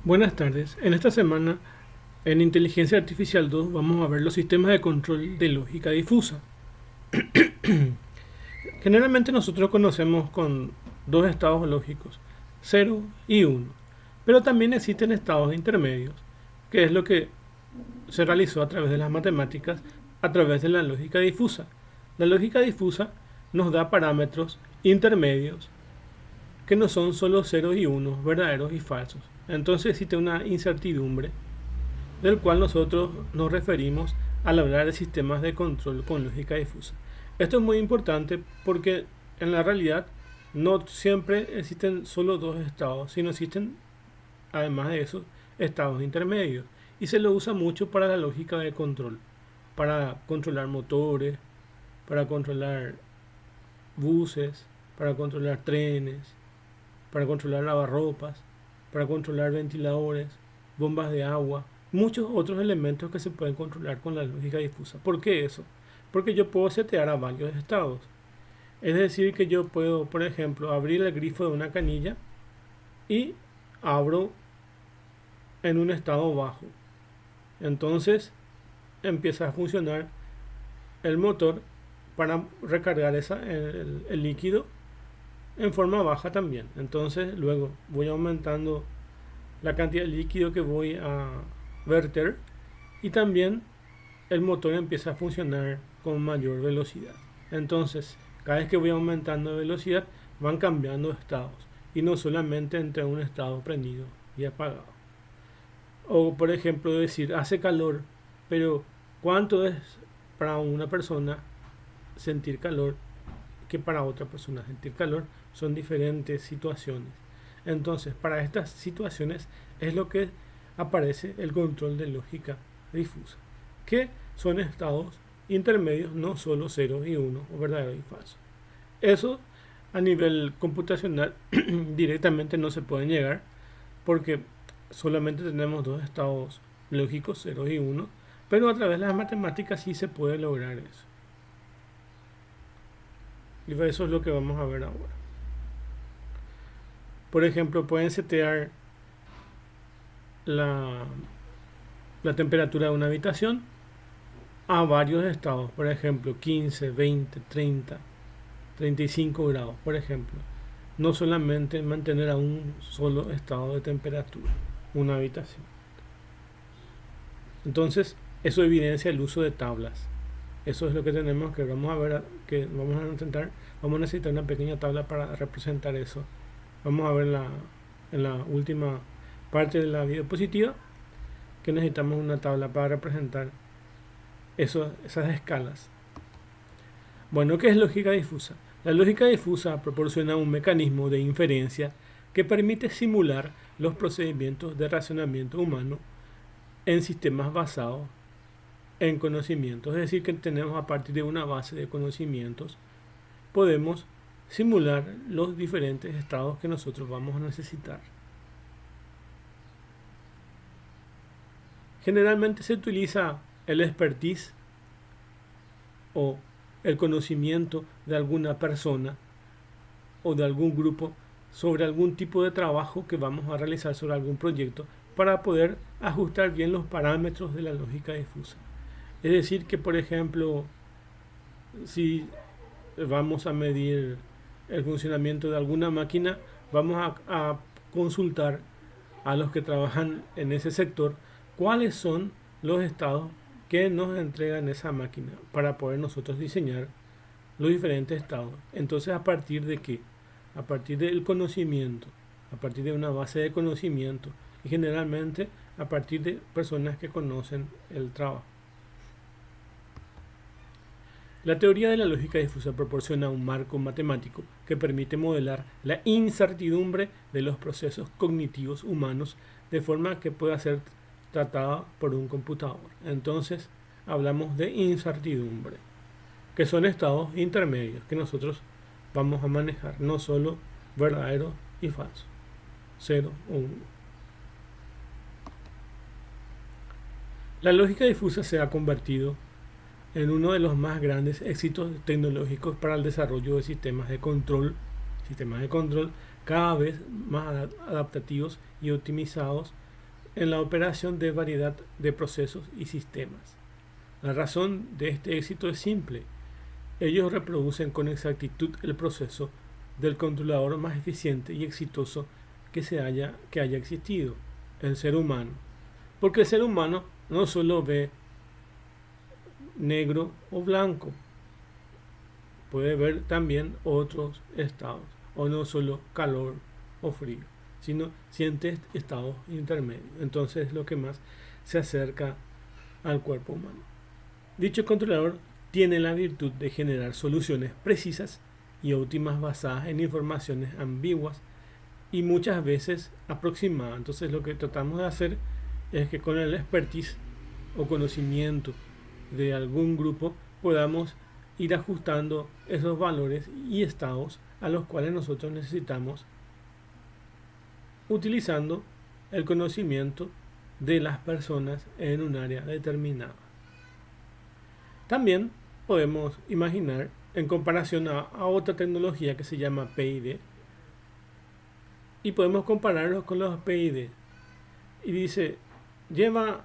Buenas tardes. En esta semana, en Inteligencia Artificial 2, vamos a ver los sistemas de control de lógica difusa. Generalmente nosotros conocemos con dos estados lógicos, cero y uno, pero también existen estados intermedios, que es lo que se realizó a través de las matemáticas, a través de la lógica difusa. La lógica difusa nos da parámetros intermedios que no son solo ceros y unos, verdaderos y falsos. Entonces existe una incertidumbre del cual nosotros nos referimos al hablar de sistemas de control con lógica difusa. Esto es muy importante porque en la realidad no siempre existen solo dos estados, sino existen además de esos estados intermedios y se lo usa mucho para la lógica de control, para controlar motores, para controlar buses, para controlar trenes, para controlar lavarropas, para controlar ventiladores, bombas de agua, muchos otros elementos que se pueden controlar con la lógica difusa. ¿Por qué eso? Porque yo puedo setear a varios estados. Es decir, que yo puedo, por ejemplo, abrir el grifo de una canilla y abro en un estado bajo. Entonces empieza a funcionar el motor para recargar el líquido en forma baja también. Entonces luego voy aumentando la cantidad de líquido que voy a verter y también el motor empieza a funcionar con mayor velocidad. Entonces, cada vez que voy aumentando de velocidad, van cambiando estados y no solamente entre un estado prendido y apagado. O por ejemplo decir, hace calor, pero ¿cuánto es para una persona sentir calor que para otra persona sentir calor? Son diferentes situaciones. Entonces, para estas situaciones es lo que aparece el control de lógica difusa, que son estados intermedios, no solo 0 y 1, o verdadero y falso. Eso a nivel computacional directamente no se puede llegar porque solamente tenemos dos estados lógicos, 0 y 1, pero a través de las matemáticas sí se puede lograr eso. Y eso es lo que vamos a ver ahora. Por ejemplo, pueden setear la, la temperatura de una habitación a varios estados, por ejemplo 15, 20, 30, 35 grados, por ejemplo. No solamente mantener a un solo estado de temperatura una habitación. Entonces, eso evidencia el uso de tablas. Eso es lo que tenemos que vamos a ver, que vamos a intentar, vamos a necesitar una pequeña tabla para representar eso. Vamos a ver en la última parte de la diapositiva que necesitamos una tabla para representar esas escalas. Bueno, ¿qué es lógica difusa? La lógica difusa proporciona un mecanismo de inferencia que permite simular los procedimientos de razonamiento humano en sistemas basados en conocimientos. Es decir, que tenemos a partir de una base de conocimientos, podemos simular los diferentes estados que nosotros vamos a necesitar. Generalmente se utiliza el expertise o el conocimiento de alguna persona o de algún grupo sobre algún tipo de trabajo que vamos a realizar sobre algún proyecto para poder ajustar bien los parámetros de la lógica difusa. Es decir, que por ejemplo, si vamos a medir el funcionamiento de alguna máquina, vamos a consultar a los que trabajan en ese sector cuáles son los estados que nos entregan esa máquina para poder nosotros diseñar los diferentes estados. Entonces, ¿a partir de qué? A partir del conocimiento, a partir de una base de conocimiento y generalmente a partir de personas que conocen el trabajo. La teoría de la lógica difusa proporciona un marco matemático que permite modelar la incertidumbre de los procesos cognitivos humanos de forma que pueda ser tratada por un computador. Entonces, hablamos de incertidumbre, que son estados intermedios que nosotros vamos a manejar, no solo verdadero y falso, 0 o 1. La lógica difusa se ha convertido en uno de los más grandes éxitos tecnológicos para el desarrollo de sistemas de control cada vez más adaptativos y optimizados en la operación de variedad de procesos y sistemas. La razón de este éxito es simple. Ellos reproducen con exactitud el proceso del controlador más eficiente y exitoso que haya existido, el ser humano. Porque el ser humano no solo ve negro o blanco, puede ver también otros estados, o no solo calor o frío, sino siente estados intermedios. Entonces es lo que más se acerca al cuerpo humano. Dicho controlador tiene la virtud de generar soluciones precisas y óptimas basadas en informaciones ambiguas y muchas veces aproximadas. Entonces lo que tratamos de hacer es que con el expertise o conocimiento de algún grupo podamos ir ajustando esos valores y estados a los cuales nosotros necesitamos, utilizando el conocimiento de las personas en un área determinada. También podemos imaginar, en comparación a otra tecnología que se llama PID, y podemos compararlos con los PID. Y dice, lleva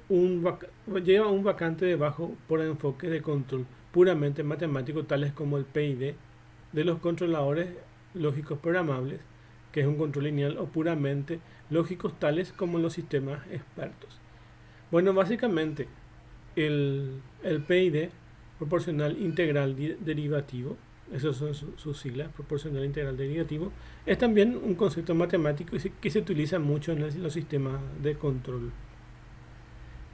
un vacante debajo por enfoque de control puramente matemático, tales como el PID de los controladores lógicos programables, que es un control lineal, o puramente lógicos, tales como los sistemas expertos. Bueno, básicamente el PID, proporcional integral derivativo, esos son sus siglas, proporcional integral derivativo, es también un concepto matemático que se utiliza mucho en los sistemas de control.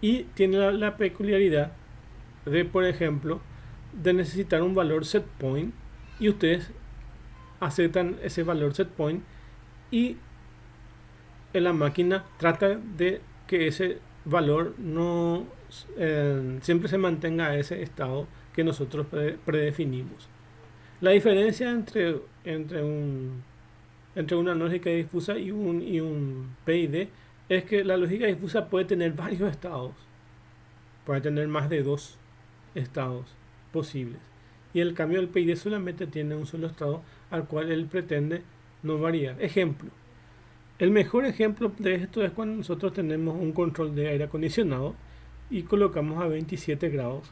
Y tiene la peculiaridad de, por ejemplo, de necesitar un valor set point, y ustedes aceptan ese valor set point y en la máquina trata de que ese valor no siempre se mantenga a ese estado que nosotros predefinimos. La diferencia entre una lógica difusa y un PID es que la lógica difusa puede tener varios estados, puede tener más de 2 estados posibles, y el cambio del PID solamente tiene un solo estado al cual él pretende no variar. Ejemplo, el mejor ejemplo de esto es cuando nosotros tenemos un control de aire acondicionado y colocamos a 27 grados.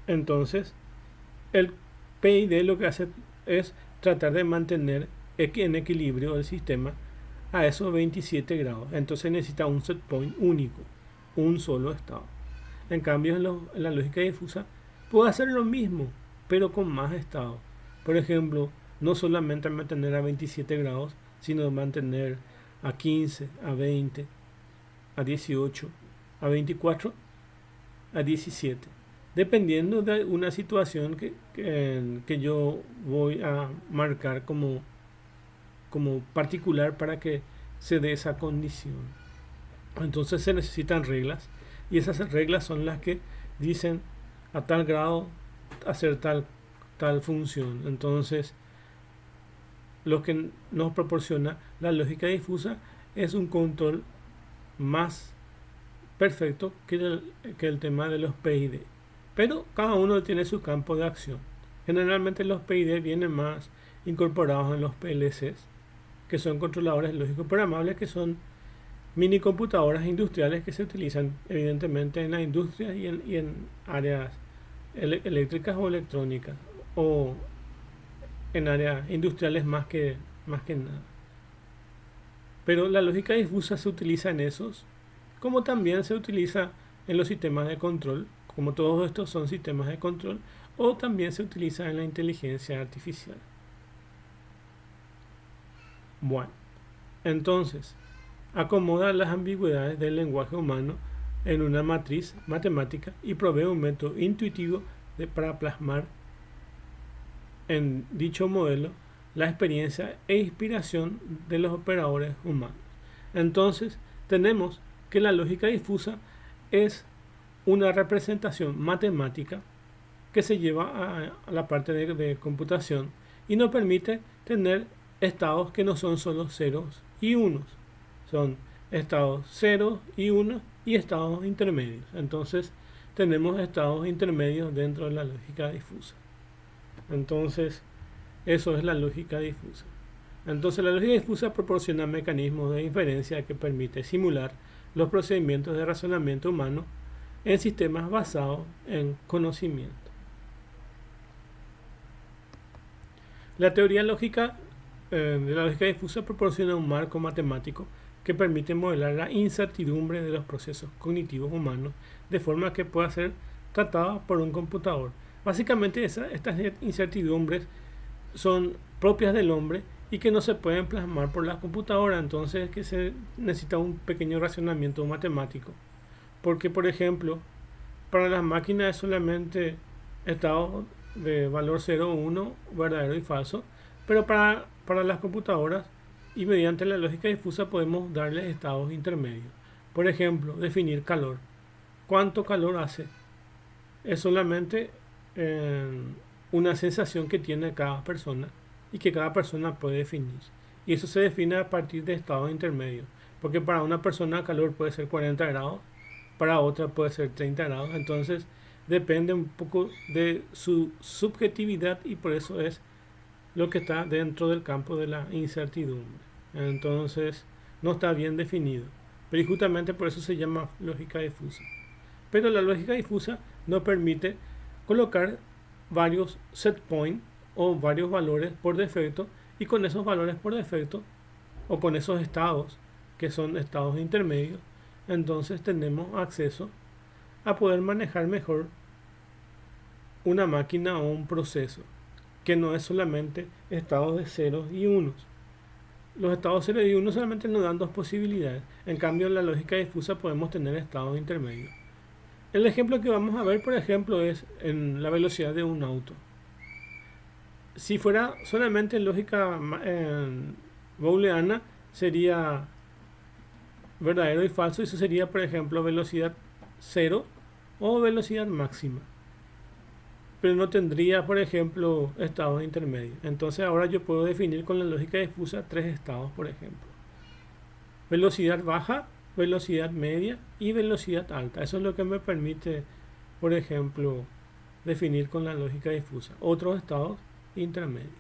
Entonces el PID lo que hace es tratar de mantener en equilibrio el sistema a esos 27 grados. Entonces necesita un set point único, un solo estado. En cambio, en la lógica difusa puede hacer lo mismo, pero con más estados. Por ejemplo, no solamente mantener a 27 grados, sino mantener a 15, a 20, a 18, a 24, a 17. Dependiendo de una situación que yo voy a marcar como particular para que se dé esa condición. Entonces se necesitan reglas, y esas reglas son las que dicen a tal grado hacer tal función. Entonces lo que nos proporciona la lógica difusa es un control más perfecto que el tema de los PID, pero cada uno tiene su campo de acción. Generalmente los PID vienen más incorporados en los PLCs, que son controladores lógicos programables, que son mini computadoras industriales que se utilizan evidentemente en la industria y en áreas eléctricas o electrónicas, o en áreas industriales más que nada. Pero la lógica difusa se utiliza en esos, como también se utiliza en los sistemas de control, como todos estos son sistemas de control, o también se utiliza en la inteligencia artificial. Bueno, entonces, acomoda las ambigüedades del lenguaje humano en una matriz matemática y provee un método intuitivo para plasmar en dicho modelo la experiencia e inspiración de los operadores humanos. Entonces, tenemos que la lógica difusa es una representación matemática que se lleva a la parte de computación y nos permite tener estados que no son solo ceros y unos, son estados 0 y 1 y estados intermedios. Entonces tenemos estados intermedios dentro de la lógica difusa. Entonces eso es la lógica difusa. Entonces la lógica difusa proporciona mecanismos de inferencia que permite simular los procedimientos de razonamiento humano en sistemas basados en conocimiento. La teoría lógica de la lógica difusa proporciona un marco matemático que permite modelar la incertidumbre de los procesos cognitivos humanos de forma que pueda ser tratada por un computador. Básicamente estas incertidumbres son propias del hombre y que no se pueden plasmar por la computadora, entonces que se necesita un pequeño racionamiento matemático. Porque, por ejemplo, para las máquinas es solamente estado de valor 0 o 1, verdadero y falso, pero para las computadoras y mediante la lógica difusa podemos darles estados intermedios. Por ejemplo, definir calor. ¿Cuánto calor hace? Es solamente una sensación que tiene cada persona y que cada persona puede definir. Y eso se define a partir de estados intermedios. Porque para una persona el calor puede ser 40 grados, para otra puede ser 30 grados. Entonces depende un poco de su subjetividad y por eso es lo que está dentro del campo de la incertidumbre. Entonces no está bien definido. Pero justamente por eso se llama lógica difusa. Pero la lógica difusa nos permite colocar varios set points o varios valores por defecto y con esos valores por defecto o con esos estados que son estados intermedios, entonces tenemos acceso a poder manejar mejor una máquina o un proceso que no es solamente estados de ceros y unos. Los estados 0 y 1 solamente nos dan dos posibilidades. En cambio, en la lógica difusa podemos tener estados intermedios. El ejemplo que vamos a ver, por ejemplo, es en la velocidad de un auto. Si fuera solamente en lógica booleana, sería verdadero y falso. Eso sería, por ejemplo, velocidad 0 o velocidad máxima. Pero no tendría, por ejemplo, estados intermedios. Entonces ahora yo puedo definir con la lógica difusa tres estados, por ejemplo. Velocidad baja, velocidad media y velocidad alta. Eso es lo que me permite, por ejemplo, definir con la lógica difusa otros estados intermedios.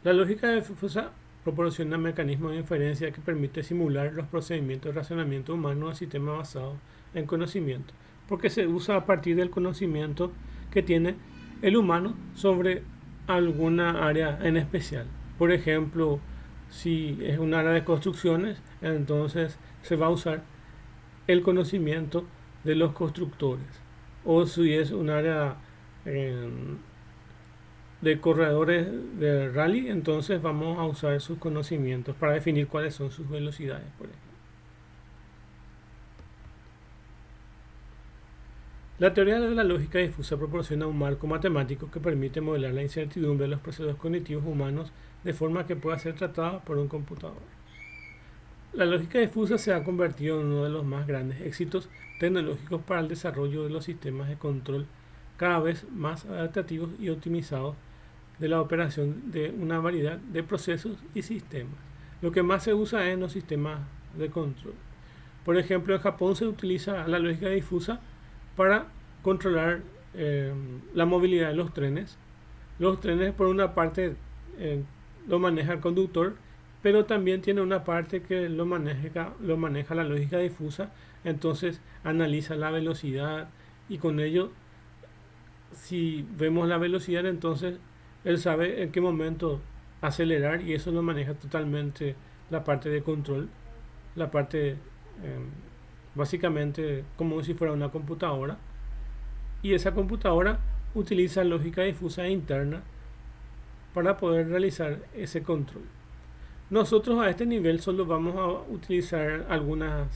La lógica difusa proporciona mecanismos de inferencia que permite simular los procedimientos de razonamiento humano a sistemas basados en conocimiento, porque se usa a partir del conocimiento que tiene el humano sobre alguna área en especial. Por ejemplo, si es un área de construcciones, entonces se va a usar el conocimiento de los constructores. O si es un área de corredores de rally, entonces vamos a usar sus conocimientos para definir cuáles son sus velocidades, por ejemplo. La teoría de la lógica difusa proporciona un marco matemático que permite modelar la incertidumbre de los procesos cognitivos humanos de forma que pueda ser tratada por un computador. La lógica difusa se ha convertido en uno de los más grandes éxitos tecnológicos para el desarrollo de los sistemas de control cada vez más adaptativos y optimizados de la operación de una variedad de procesos y sistemas. Lo que más se usa es en los sistemas de control. Por ejemplo, en Japón se utiliza la lógica difusa para controlar la movilidad de los trenes. Los trenes, por una parte, lo maneja el conductor, pero también tiene una parte que lo maneja la lógica difusa. Entonces analiza la velocidad y con ello, si vemos la velocidad, entonces él sabe en qué momento acelerar y eso lo maneja totalmente la parte de control, la parte básicamente como si fuera una computadora, y esa computadora utiliza lógica difusa interna para poder realizar ese control. Nosotros a este nivel solo vamos a utilizar algunas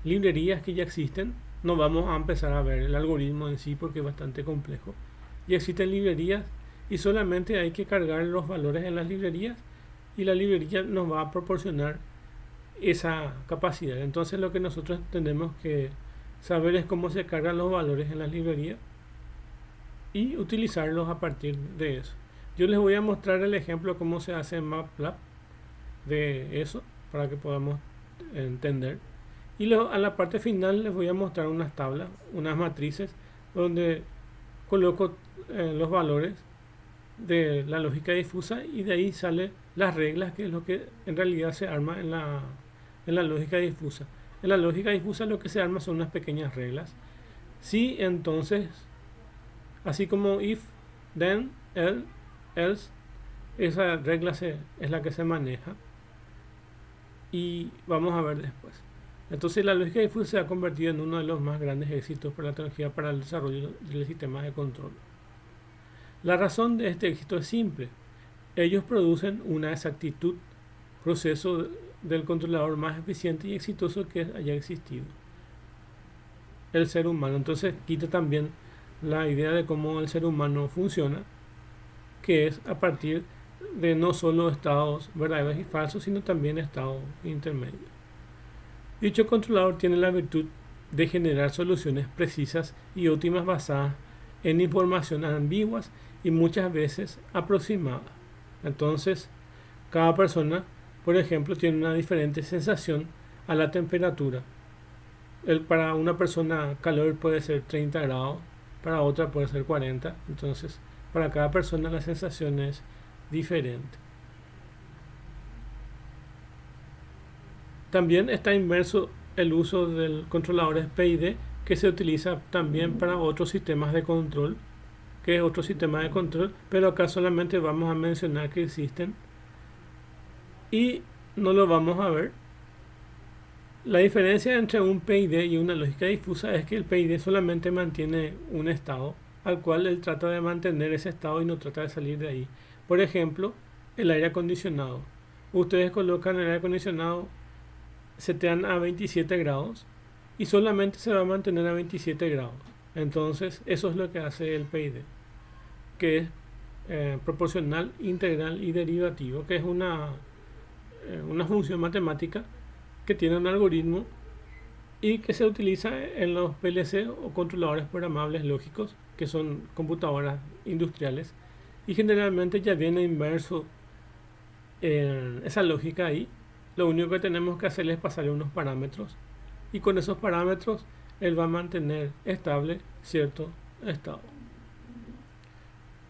librerías que ya existen. No vamos a empezar a ver el algoritmo en sí porque es bastante complejo. Ya existen librerías y solamente hay que cargar los valores en las librerías y la librería nos va a proporcionar esa capacidad. Entonces lo que nosotros tenemos que saber es cómo se cargan los valores en las librerías y utilizarlos a partir de eso. Yo les voy a mostrar el ejemplo cómo se hace en MATLAB de eso para que podamos entender. Y a la parte final les voy a mostrar unas tablas, unas matrices donde coloco los valores de la lógica difusa y de ahí salen las reglas, que es lo que en realidad se arma en la lógica difusa. En la lógica difusa lo que se arma son unas pequeñas reglas. Si, entonces, así como if, then, else, esa regla es la que se maneja y vamos a ver después. Entonces la lógica difusa se ha convertido en uno de los más grandes éxitos por la tecnología para el desarrollo de sistemas de control. La razón de este éxito es simple. Ellos producen una exactitud, proceso del controlador más eficiente y exitoso que haya existido. El ser humano. Entonces quita también la idea de cómo el ser humano funciona, que es a partir de no solo estados verdaderos y falsos, sino también estados intermedios. Dicho controlador tiene la virtud de generar soluciones precisas y óptimas basadas en información ambiguas y muchas veces aproximadas. Entonces, cada persona, por ejemplo, tiene una diferente sensación a la temperatura. Para una persona calor puede ser 30 grados, para otra puede ser 40. Entonces, para cada persona la sensación es diferente. También está inmerso el uso del controlador PID, que se utiliza también para otros sistemas de control, que es otro sistema de control, pero acá solamente vamos a mencionar que existen y no lo vamos a ver. La diferencia entre un PID y una lógica difusa es que el PID solamente mantiene un estado, al cual él trata de mantener ese estado y no trata de salir de ahí. Por ejemplo, el aire acondicionado. Ustedes colocan el aire acondicionado, setean a 27 grados y solamente se va a mantener a 27 grados. Entonces, eso es lo que hace el PID, que es proporcional, integral y derivativo, que es una función matemática que tiene un algoritmo y que se utiliza en los PLC o controladores programables lógicos, que son computadoras industriales, y generalmente ya viene inmerso en esa lógica ahí. Lo único que tenemos que hacer es pasarle unos parámetros y con esos parámetros él va a mantener estable cierto estado.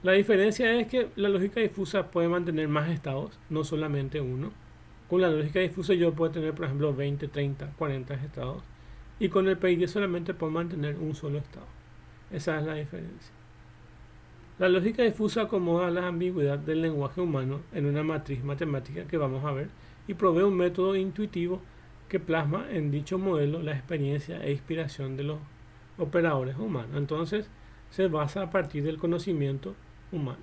La diferencia es que la lógica difusa puede mantener más estados, no solamente uno. Con la lógica difusa yo puedo tener, por ejemplo, 20, 30, 40 estados. Y con el PID solamente puedo mantener un solo estado. Esa es la diferencia. La lógica difusa acomoda la ambigüedad del lenguaje humano en una matriz matemática que vamos a ver y provee un método intuitivo que plasma en dicho modelo la experiencia e inspiración de los operadores humanos. Entonces, se basa a partir del conocimiento humano.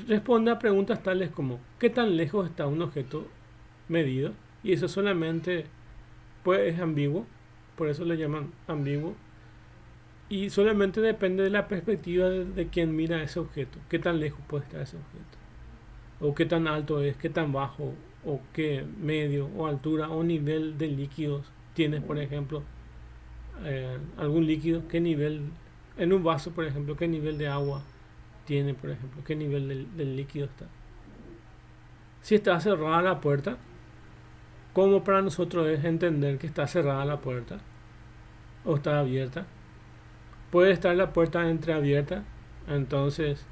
Responde a preguntas tales como ¿qué tan lejos está un objeto medido? Y eso solamente es ambiguo, por eso le llaman ambiguo. Y solamente depende de la perspectiva de quien mira ese objeto. ¿Qué tan lejos puede estar ese objeto? O qué tan alto es, qué tan bajo, o qué medio, o altura, o nivel de líquidos tienes, por ejemplo, algún líquido, qué nivel, en un vaso, por ejemplo, qué nivel de agua tiene, por ejemplo, qué nivel del líquido está. Si está cerrada la puerta, ¿cómo para nosotros es entender que está cerrada la puerta o está abierta? Puede estar la puerta entreabierta, entonces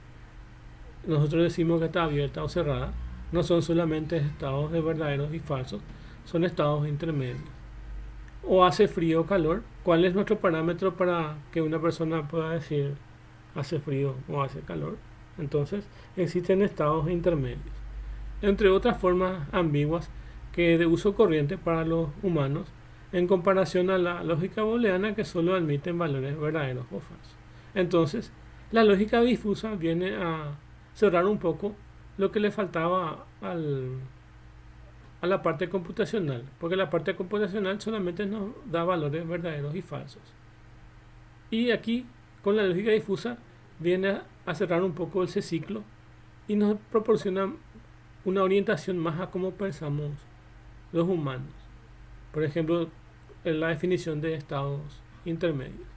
nosotros decimos que está abierta o cerrada. No son solamente estados de verdaderos y falsos, son estados intermedios. O hace frío o calor. ¿Cuál es nuestro parámetro para que una persona pueda decir hace frío o hace calor? Entonces existen estados intermedios, entre otras formas ambiguas que de uso corriente para los humanos, en comparación a la lógica booleana que solo admiten valores verdaderos o falsos. Entonces, la lógica difusa viene a cerrar un poco lo que le faltaba a la parte computacional, porque la parte computacional solamente nos da valores verdaderos y falsos. Y aquí, con la lógica difusa, viene a cerrar un poco ese ciclo y nos proporciona una orientación más a cómo pensamos los humanos. Por ejemplo, en la definición de estados intermedios.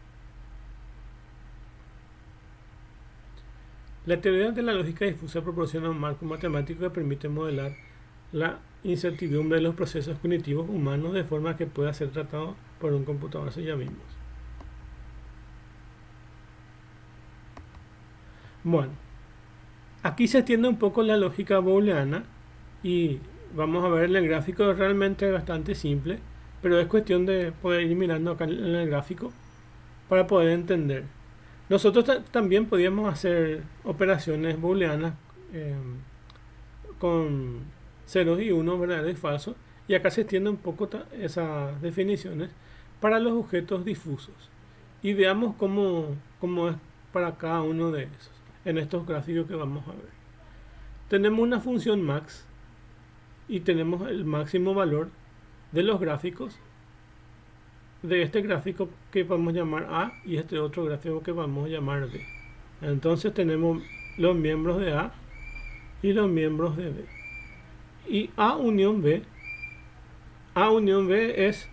La teoría de la lógica difusa proporciona un marco matemático que permite modelar la incertidumbre de los procesos cognitivos humanos de forma que pueda ser tratado por un computador. Eso ya vimos. Bueno, aquí se extiende un poco la lógica booleana y vamos a ver en el gráfico. Realmente bastante simple, pero es cuestión de poder ir mirando acá en el gráfico para poder entender. Nosotros también podíamos hacer operaciones booleanas eh, con ceros y unos, verdadero y falso, y acá se extiende un poco esas definiciones para los objetos difusos. Y veamos cómo es para cada uno de esos en estos gráficos que vamos a ver. Tenemos una función max y tenemos el máximo valor de los gráficos de este gráfico que vamos a llamar A y este otro gráfico que vamos a llamar B. Entonces tenemos los miembros de A y los miembros de B. Y A unión B es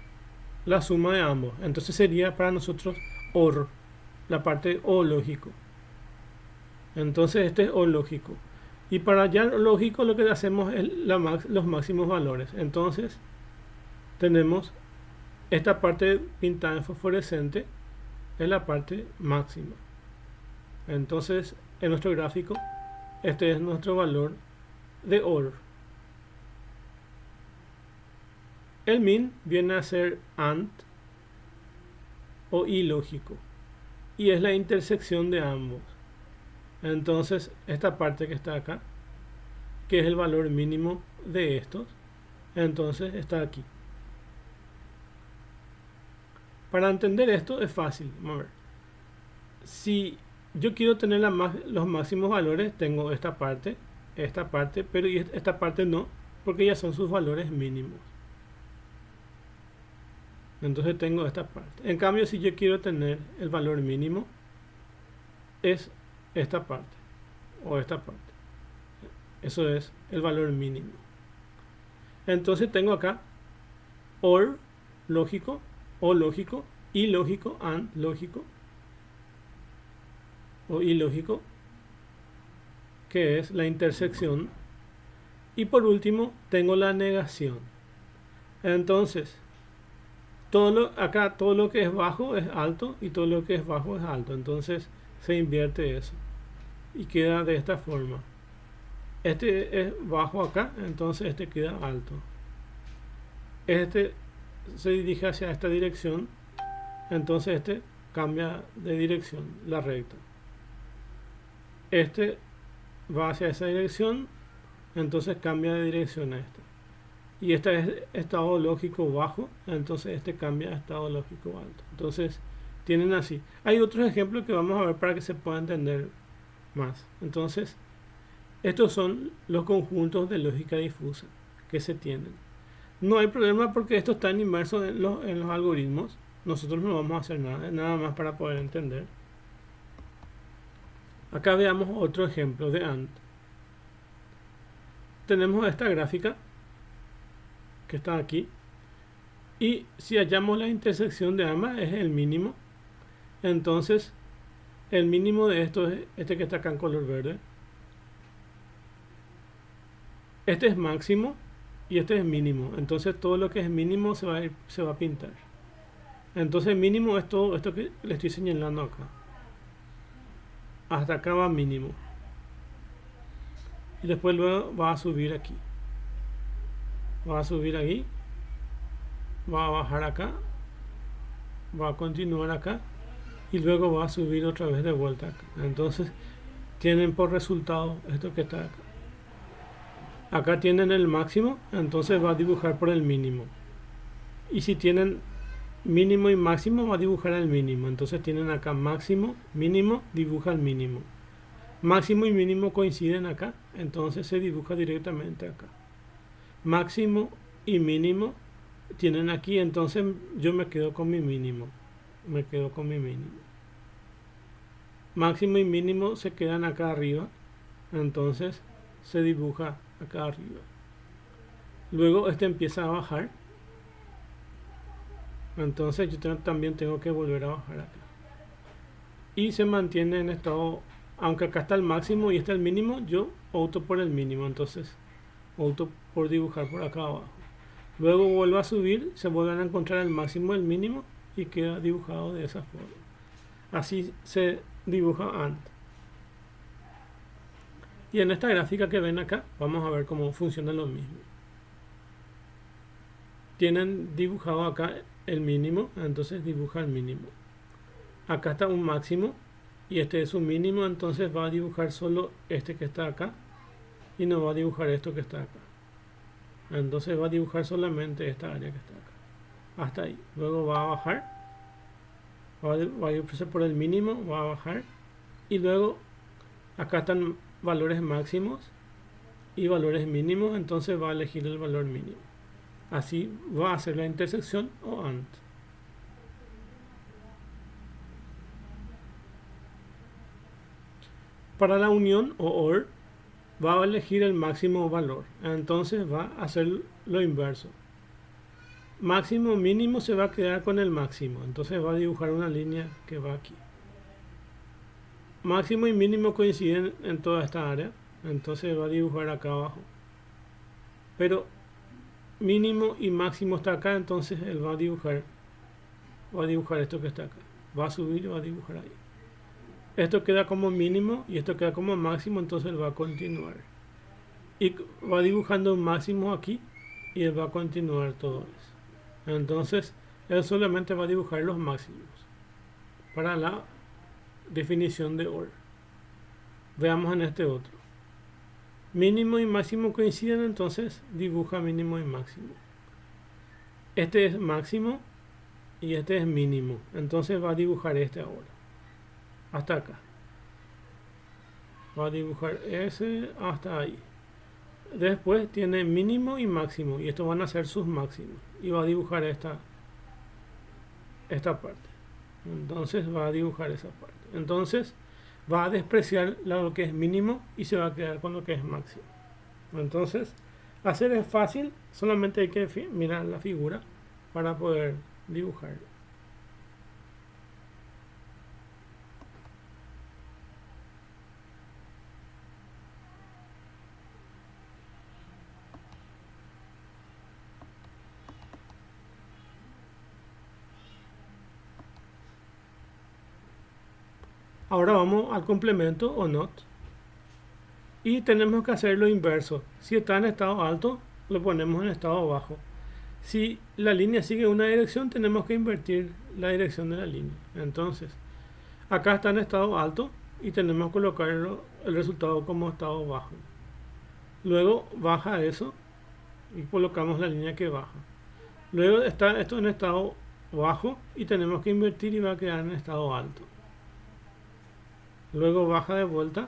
la suma de ambos. Entonces sería para nosotros OR, la parte O lógico. Entonces este es O lógico. Y para hallar lógico lo que hacemos es los máximos valores. Entonces tenemos esta parte pintada en fosforescente, es la parte máxima. Entonces en nuestro gráfico este es nuestro valor de OR. El min viene a ser AND o ilógico y es la intersección de ambos. Entonces esta parte que está acá, que es el valor mínimo de estos, entonces está aquí. Para entender esto es fácil. Vamos a ver. Si yo quiero tener los máximos valores, tengo esta parte, pero esta parte no, porque ya son sus valores mínimos. Entonces tengo esta parte. En cambio, si yo quiero tener el valor mínimo, es esta parte o esta parte. Eso es el valor mínimo. Entonces tengo acá OR lógico, O lógico, ilógico, AND lógico o ilógico, que es la intersección. Y por último tengo la negación. Entonces acá todo lo que es bajo es alto y todo lo que es bajo es alto. Entonces se invierte eso y queda de esta forma. Este es bajo acá, entonces este queda alto. Este se dirige hacia esta dirección, entonces este cambia de dirección, la recta. Este va hacia esa dirección, entonces cambia de dirección a esta. Y este es estado lógico bajo, entonces este cambia a estado lógico alto. Entonces tienen así. Hay otros ejemplos que vamos a ver para que se pueda entender más. Entonces estos son los conjuntos de lógica difusa que se tienen. No hay problema porque esto está inmerso en los algoritmos. Nosotros no vamos a hacer nada más para poder entender. Acá veamos otro ejemplo de AND. Tenemos esta gráfica que está aquí. Y si hallamos la intersección de ambas es el mínimo. Entonces el mínimo de esto es este que está acá en color verde. Este es máximo y este es mínimo. Entonces todo lo que es mínimo se va a pintar. Entonces mínimo es todo esto que le estoy señalando acá. Hasta acá va mínimo. Y después luego va a subir aquí. Va a subir aquí. Va a bajar acá. Va a continuar acá. Y luego va a subir otra vez de vuelta acá. Entonces tienen por resultado esto que está acá. Acá tienen el máximo, entonces va a dibujar por el mínimo. Y si tienen mínimo y máximo, va a dibujar el mínimo. Entonces tienen acá máximo, mínimo, dibuja el mínimo. Máximo y mínimo coinciden acá, entonces se dibuja directamente acá. Máximo y mínimo tienen aquí, entonces yo me quedo con mi mínimo. Máximo y mínimo se quedan acá arriba, entonces se dibuja acá arriba. Luego este empieza a bajar, entonces yo también tengo que volver a bajar acá y se mantiene en estado, aunque acá está el máximo y está el mínimo, yo opto por el mínimo, entonces opto por dibujar por acá abajo. Luego vuelvo a subir, se vuelven a encontrar el máximo y el mínimo y queda dibujado de esa forma. Así se dibuja AND. Y en esta gráfica que ven acá, vamos a ver cómo funciona lo mismo. Tienen dibujado acá el mínimo, entonces dibuja el mínimo. Acá está un máximo y este es un mínimo, entonces va a dibujar solo este que está acá y no va a dibujar esto que está acá. Entonces va a dibujar solamente esta área que está acá. Hasta ahí. Luego va a bajar. Va a irse por el mínimo, va a bajar. Y luego acá están valores máximos y valores mínimos, entonces va a elegir el valor mínimo. Así va a hacer la intersección o AND. Para la unión o OR va a elegir el máximo valor, entonces va a hacer lo inverso. Máximo mínimo se va a quedar con el máximo, entonces va a dibujar una línea que va aquí. Máximo y mínimo coinciden en toda esta área, entonces va a dibujar acá abajo. Pero mínimo y máximo está acá, entonces él va a dibujar esto que está acá. Va a subir y va a dibujar ahí. Esto queda como mínimo y esto queda como máximo, entonces él va a continuar. Y va dibujando un máximo aquí y él va a continuar todo eso. Entonces él solamente va a dibujar los máximos para la definición de OR. Veamos en este otro. Mínimo y máximo coinciden, entonces dibuja mínimo y máximo. Este es máximo y este es mínimo, entonces va a dibujar este ahora. Hasta acá. Va a dibujar ese hasta ahí. Después tiene mínimo y máximo y estos van a ser sus máximos. Y va a dibujar esta parte. Entonces va a dibujar esa parte. Entonces va a despreciar lo que es mínimo y se va a quedar con lo que es máximo. Entonces hacer es fácil, solamente hay que mirar la figura para poder dibujarlo. Ahora vamos al complemento o not. Y tenemos que hacer lo inverso. Si está en estado alto, lo ponemos en estado bajo. Si la línea sigue una dirección, tenemos que invertir la dirección de la línea. Entonces, acá está en estado alto y tenemos que colocar el resultado como estado bajo. Luego baja eso y colocamos la línea que baja. Luego está esto en estado bajo y tenemos que invertir y va a quedar en estado alto. Luego baja de vuelta.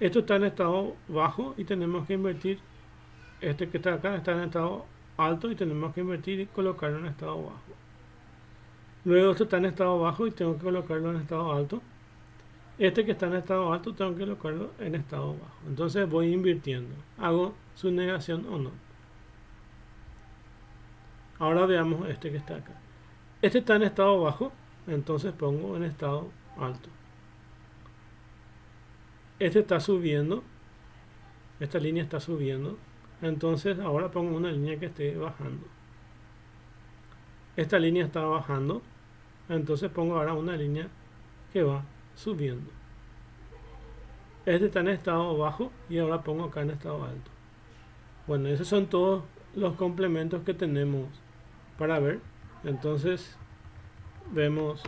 Esto está en estado bajo y tenemos que invertir. Este que está acá está en estado alto y tenemos que invertir y colocarlo en estado bajo. Luego esto está en estado bajo y tengo que colocarlo en estado alto. Este que está en estado alto tengo que colocarlo en estado bajo. Entonces voy invirtiendo. Hago su negación o no. Ahora veamos este que está acá. Este está en estado bajo, entonces pongo en estado alto. Este está subiendo, esta línea está subiendo, entonces ahora pongo una línea que esté bajando. Esta línea está bajando, entonces pongo ahora una línea que va subiendo. Este está en estado bajo y ahora pongo acá en estado alto. Bueno, esos son todos los complementos que tenemos para ver. Entonces vemos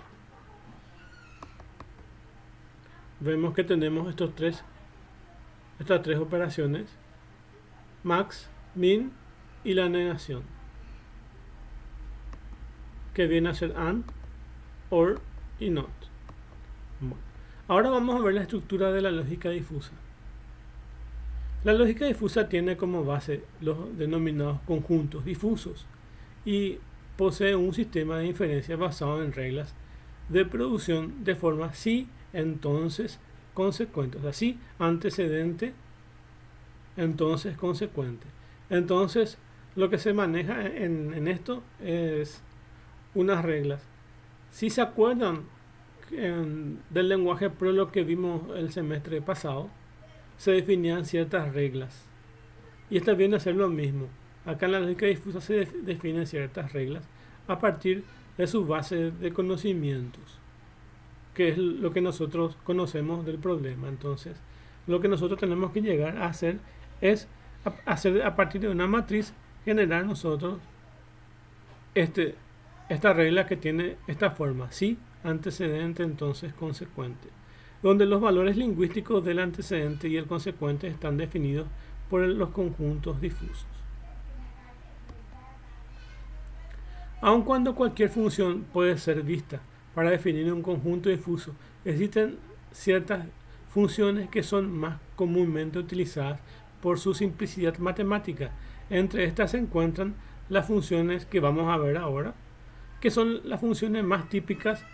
que tenemos estas tres operaciones: max, min y la negación, que viene a ser AND, OR y NOT. Bueno, ahora vamos a ver la estructura de la lógica difusa. La lógica difusa tiene como base los denominados conjuntos difusos y posee un sistema de inferencia basado en reglas de producción de forma sí, entonces, consecuente. O sea, sí, antecedente, entonces, consecuente. Entonces, lo que se maneja en esto es unas reglas. Si se acuerdan del lenguaje Prolog que vimos el semestre pasado, se definían ciertas reglas. Y esta viene a ser lo mismo. Acá en la lógica difusa se definen ciertas reglas a partir de su base de conocimientos, que es lo que nosotros conocemos del problema. Entonces, lo que nosotros tenemos que llegar a hacer es hacer a partir de una matriz generar nosotros esta regla que tiene esta forma: si antecedente, entonces consecuente, donde los valores lingüísticos del antecedente y el consecuente están definidos por los conjuntos difusos. Aun cuando cualquier función puede ser vista para definir un conjunto difuso, existen ciertas funciones que son más comúnmente utilizadas por su simplicidad matemática. Entre estas se encuentran las funciones que vamos a ver ahora, que son las funciones más típicas,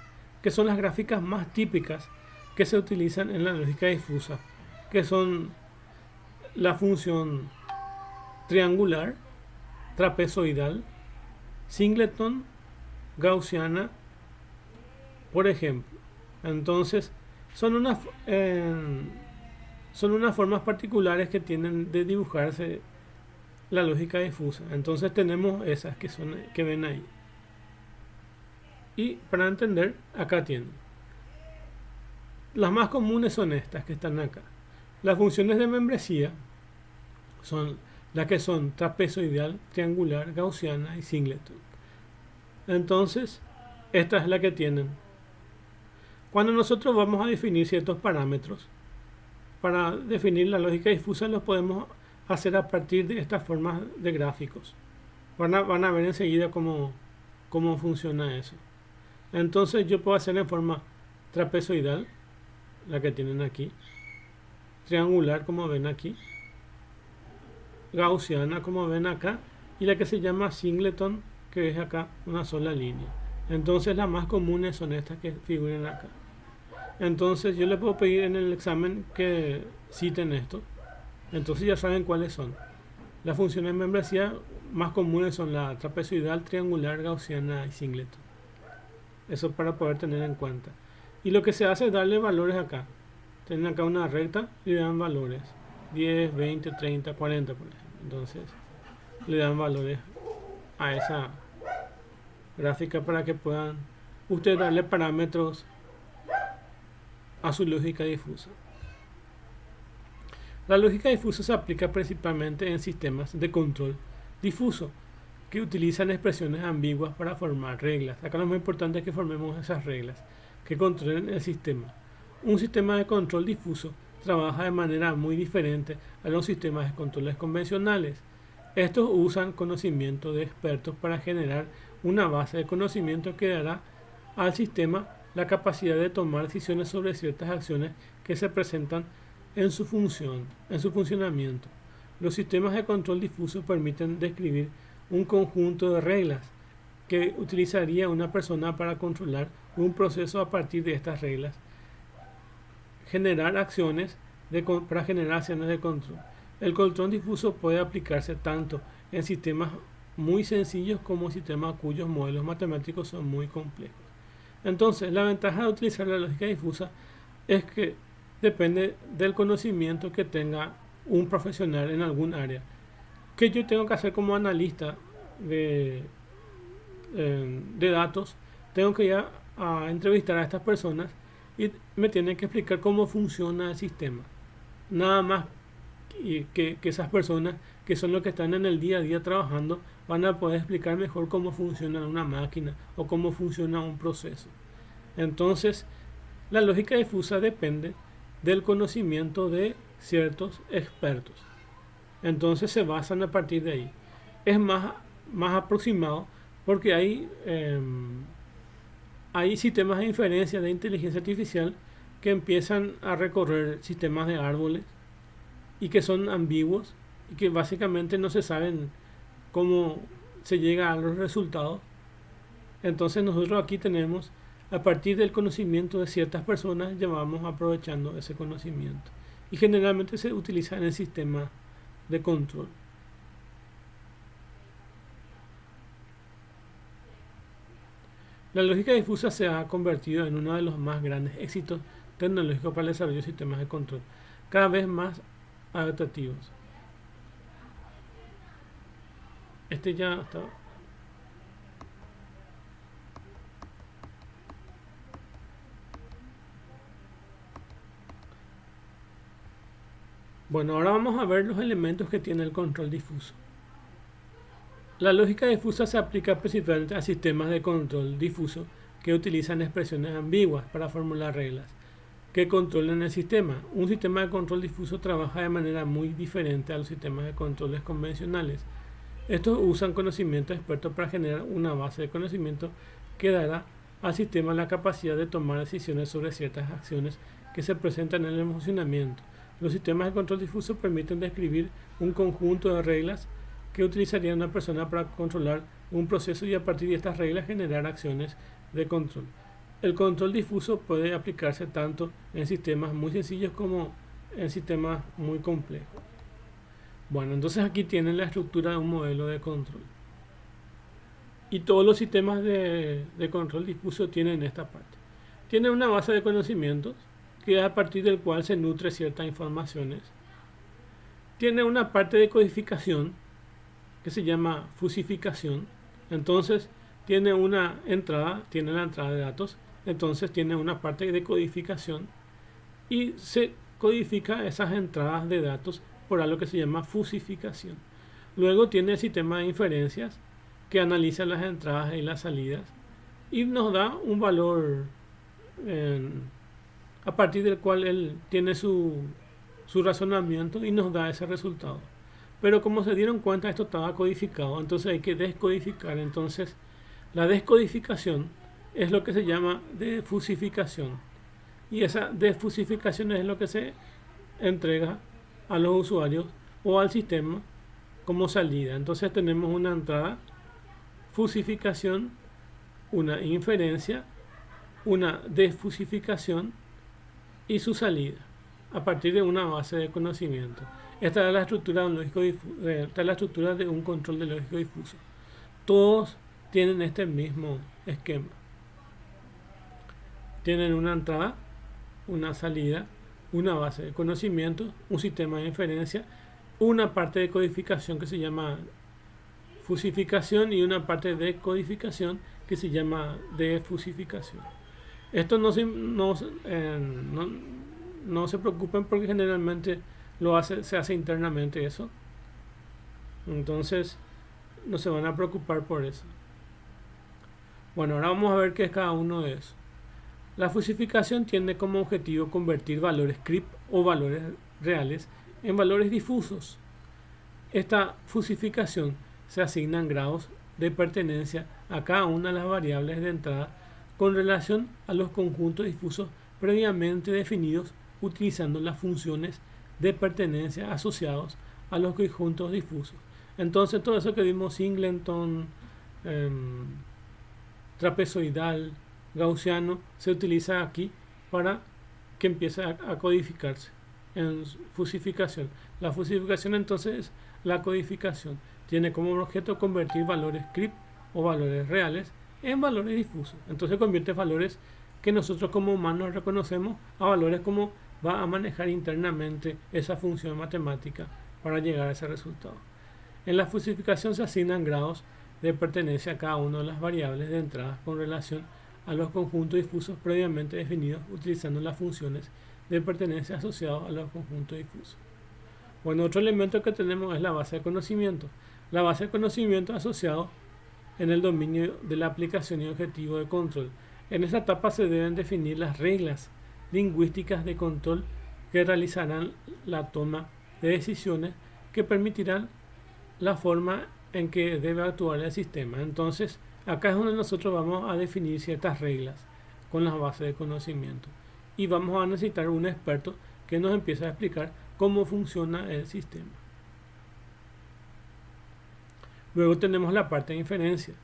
que son las gráficas más típicas que se utilizan en la lógica difusa, que son la función triangular, trapezoidal, singleton, gaussiana, por ejemplo. Entonces, son unas formas particulares que tienen de dibujarse la lógica difusa. Entonces tenemos esas que ven ahí. Y para entender, acá tienen. Las más comunes son estas que están acá. Las funciones de membresía son las que son trapezoidal, triangular, gaussiana y singleton. Entonces, esta es la que tienen. Cuando nosotros vamos a definir ciertos parámetros, para definir la lógica difusa los podemos hacer a partir de estas formas de gráficos. Van a ver enseguida cómo funciona eso. Entonces yo puedo hacer en forma trapezoidal, la que tienen aquí, triangular como ven aquí, gaussiana como ven acá, y la que se llama singleton, que es acá una sola línea. Entonces las más comunes son estas que figuran acá. Entonces yo le puedo pedir en el examen que citen esto. Entonces ya saben cuáles son. Las funciones de membresía más comunes son la trapezoidal, triangular, gaussiana y singleton. Eso para poder tener en cuenta. Y lo que se hace es darle valores acá. Tienen acá una recta y le dan valores. 10, 20, 30, 40 por ejemplo. Entonces le dan valores a esa gráfica para que puedan ustedes darle parámetros a su lógica difusa. La lógica difusa se aplica principalmente en sistemas de control difuso que utilizan expresiones ambiguas para formar reglas. Acá lo más importante es que formemos esas reglas que controlen el sistema. Un sistema de control difuso trabaja de manera muy diferente a los sistemas de controles convencionales. Estos usan conocimiento de expertos para generar una base de conocimiento que dará al sistema la capacidad de tomar decisiones sobre ciertas acciones que se presentan en su funcionamiento. Los sistemas de control difuso permiten describir un conjunto de reglas que utilizaría una persona para controlar un proceso a partir de estas reglas. Para generar acciones de control. El control difuso puede aplicarse tanto en sistemas muy sencillos como sistemas cuyos modelos matemáticos son muy complejos. Entonces, la ventaja de utilizar la lógica difusa es que depende del conocimiento que tenga un profesional en algún área. Que yo tengo que hacer como analista de datos, tengo que ir a entrevistar a estas personas y me tienen que explicar cómo funciona el sistema. Nada más que esas personas que son los que están en el día a día trabajando van a poder explicar mejor cómo funciona una máquina o cómo funciona un proceso. Entonces, la lógica difusa depende del conocimiento de ciertos expertos. Entonces se basan a partir de ahí. Es más aproximado porque hay sistemas de inferencia de inteligencia artificial que empiezan a recorrer sistemas de árboles y que son ambiguos y que básicamente no se saben cómo se llega a los resultados. Entonces nosotros aquí tenemos, a partir del conocimiento de ciertas personas, ya vamos aprovechando ese conocimiento. Y generalmente se utiliza en el sistema de control. La lógica difusa se ha convertido en uno de los más grandes éxitos tecnológicos para el desarrollo de sistemas de control, cada vez más adaptativos. Este ya está. Bueno, ahora vamos a ver los elementos que tiene el control difuso. La lógica difusa se aplica principalmente a sistemas de control difuso que utilizan expresiones ambiguas para formular reglas que controlan el sistema. Un sistema de control difuso trabaja de manera muy diferente a los sistemas de controles convencionales. Estos usan conocimiento experto para generar una base de conocimiento que dará al sistema la capacidad de tomar decisiones sobre ciertas acciones que se presentan en el funcionamiento. Los sistemas de control difuso permiten describir un conjunto de reglas que utilizaría una persona para controlar un proceso y a partir de estas reglas generar acciones de control. El control difuso puede aplicarse tanto en sistemas muy sencillos como en sistemas muy complejos. Bueno, entonces aquí tienen la estructura de un modelo de control. Y todos los sistemas de control difuso tienen esta parte. Tienen una base de conocimientos que es a partir del cual se nutre ciertas informaciones. Tiene una parte de codificación que se llama fusificación. Entonces tiene una entrada, tiene la entrada de datos. Entonces tiene una parte de codificación y se codifica esas entradas de datos por algo que se llama fusificación. Luego tiene el sistema de inferencias que analiza las entradas y las salidas y nos da un valor a partir del cual él tiene su razonamiento y nos da ese resultado. Pero como se dieron cuenta, esto estaba codificado, entonces hay que descodificar. Entonces la descodificación es lo que se llama defusificación. Y esa defusificación es lo que se entrega a los usuarios o al sistema como salida. Entonces tenemos una entrada, fusificación, una inferencia, una defusificación y su salida a partir de una base de conocimiento. Esta es la estructura de un lógico difuso, esta es la estructura de un control de lógico difuso. Todos tienen este mismo esquema. Tienen una entrada, una salida, una base de conocimiento, un sistema de inferencia, una parte de codificación que se llama fusificación y una parte de codificación que se llama defusificación. Esto no se preocupen porque generalmente se hace internamente eso. Entonces no se van a preocupar por eso. Bueno, ahora vamos a ver qué es cada uno de esos. La fusificación tiene como objetivo convertir valores CRIP o valores reales en valores difusos. Esta fusificación se asignan grados de pertenencia a cada una de las variables de entrada con relación a los conjuntos difusos previamente definidos utilizando las funciones de pertenencia asociados a los conjuntos difusos. Entonces todo eso que vimos, Singleton, trapezoidal, gaussiano, se utiliza aquí para que empiece a codificarse en fusificación. La fusificación entonces es la codificación. Tiene como objeto convertir valores CRIP o valores reales en valores difusos. Entonces convierte valores que nosotros como humanos reconocemos a valores como va a manejar internamente esa función matemática para llegar a ese resultado. En la fusificación se asignan grados de pertenencia a cada una de las variables de entrada con relación a los conjuntos difusos previamente definidos utilizando las funciones de pertenencia asociadas a los conjuntos difusos. Bueno, otro elemento que tenemos es la base de conocimiento. La base de conocimiento asociado en el dominio de la aplicación y objetivo de control. En esta etapa se deben definir las reglas lingüísticas de control que realizarán la toma de decisiones que permitirán la forma en que debe actuar el sistema. Entonces, acá es donde nosotros vamos a definir ciertas reglas con las bases de conocimiento y vamos a necesitar un experto que nos empiece a explicar cómo funciona el sistema. Luego tenemos la parte de inferencia.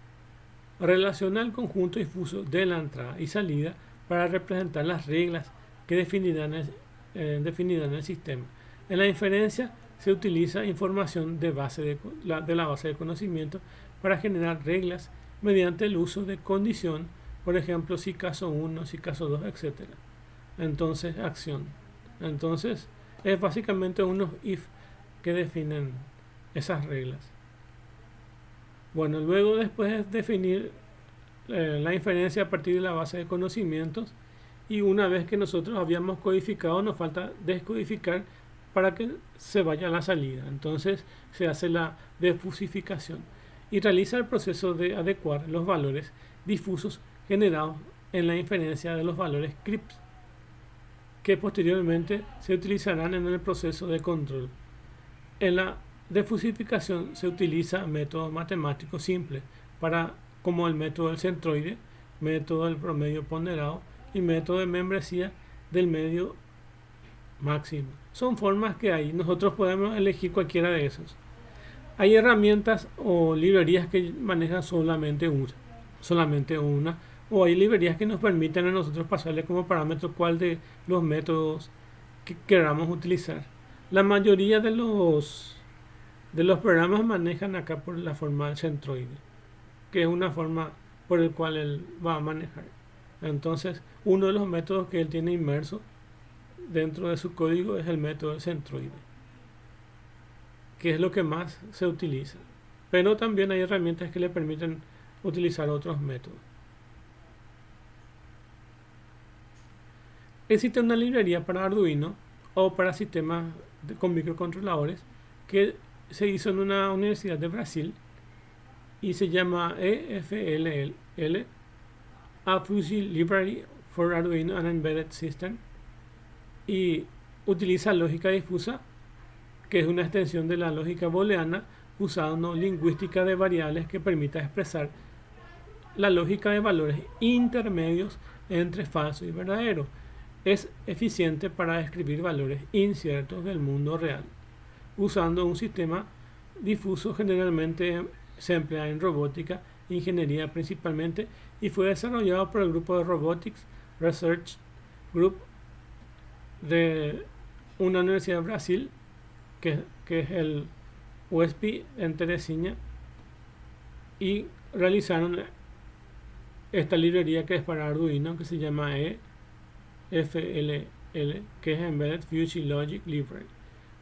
Relaciona el conjunto difuso de la entrada y salida para representar las reglas que definirán el sistema. En la inferencia se utiliza información de la base de conocimiento para generar reglas mediante el uso de condición, por ejemplo, si caso 1, si caso 2, etc. Entonces, acción. Entonces, es básicamente unos if que definen esas reglas. Bueno, luego después de definir la inferencia a partir de la base de conocimientos y una vez que nosotros habíamos codificado, nos falta descodificar para que se vaya a la salida. Entonces se hace la defusificación y realiza el proceso de adecuar los valores difusos generados en la inferencia de los valores CRISP, que posteriormente se utilizarán en el proceso de control. En la defusificación se utiliza métodos matemáticos simples como el método del centroide, método del promedio ponderado y método de membresía del medio máximo. Son formas que hay. Nosotros podemos elegir cualquiera de esos. Hay herramientas o librerías que manejan solamente una, o hay librerías que nos permiten a nosotros pasarle como parámetro cuál de los métodos que queramos utilizar. La mayoría de los programas manejan acá por la forma del centroide, que es una forma por el cual él va a manejar. Entonces, uno de los métodos que él tiene inmerso dentro de su código es el método del centroide, que es lo que más se utiliza. Pero también hay herramientas que le permiten utilizar otros métodos. Existe una librería para Arduino o para sistemas con microcontroladores que se hizo en una universidad de Brasil y se llama EFLL, A Fuzzy Library for Arduino and Embedded System, y utiliza lógica difusa, que es una extensión de la lógica booleana usando lingüística de variables que permita expresar la lógica de valores intermedios entre falso y verdadero. Es eficiente para escribir valores inciertos del mundo real. Usando un sistema difuso, generalmente se emplea en robótica, ingeniería principalmente, y fue desarrollado por el grupo de Robotics Research Group de una universidad de Brasil, que es el USP en Teresina, y realizaron esta librería que es para Arduino, que se llama EFLL, que es Embedded Fusion Logic Library.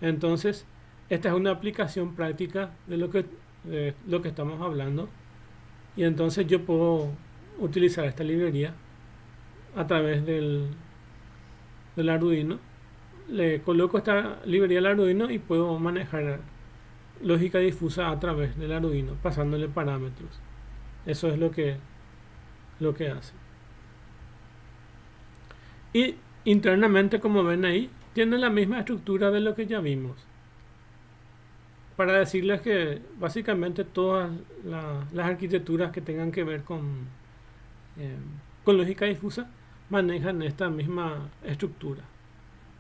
Entonces, esta es una aplicación práctica de lo que estamos hablando, y entonces yo puedo utilizar esta librería a través del Arduino. Le coloco esta librería al Arduino y puedo manejar lógica difusa a través del Arduino, pasándole parámetros. Eso es lo que hace. Y internamente, como ven ahí, tiene la misma estructura de lo que ya vimos. Para decirles que básicamente todas las arquitecturas que tengan que ver con lógica difusa manejan esta misma estructura.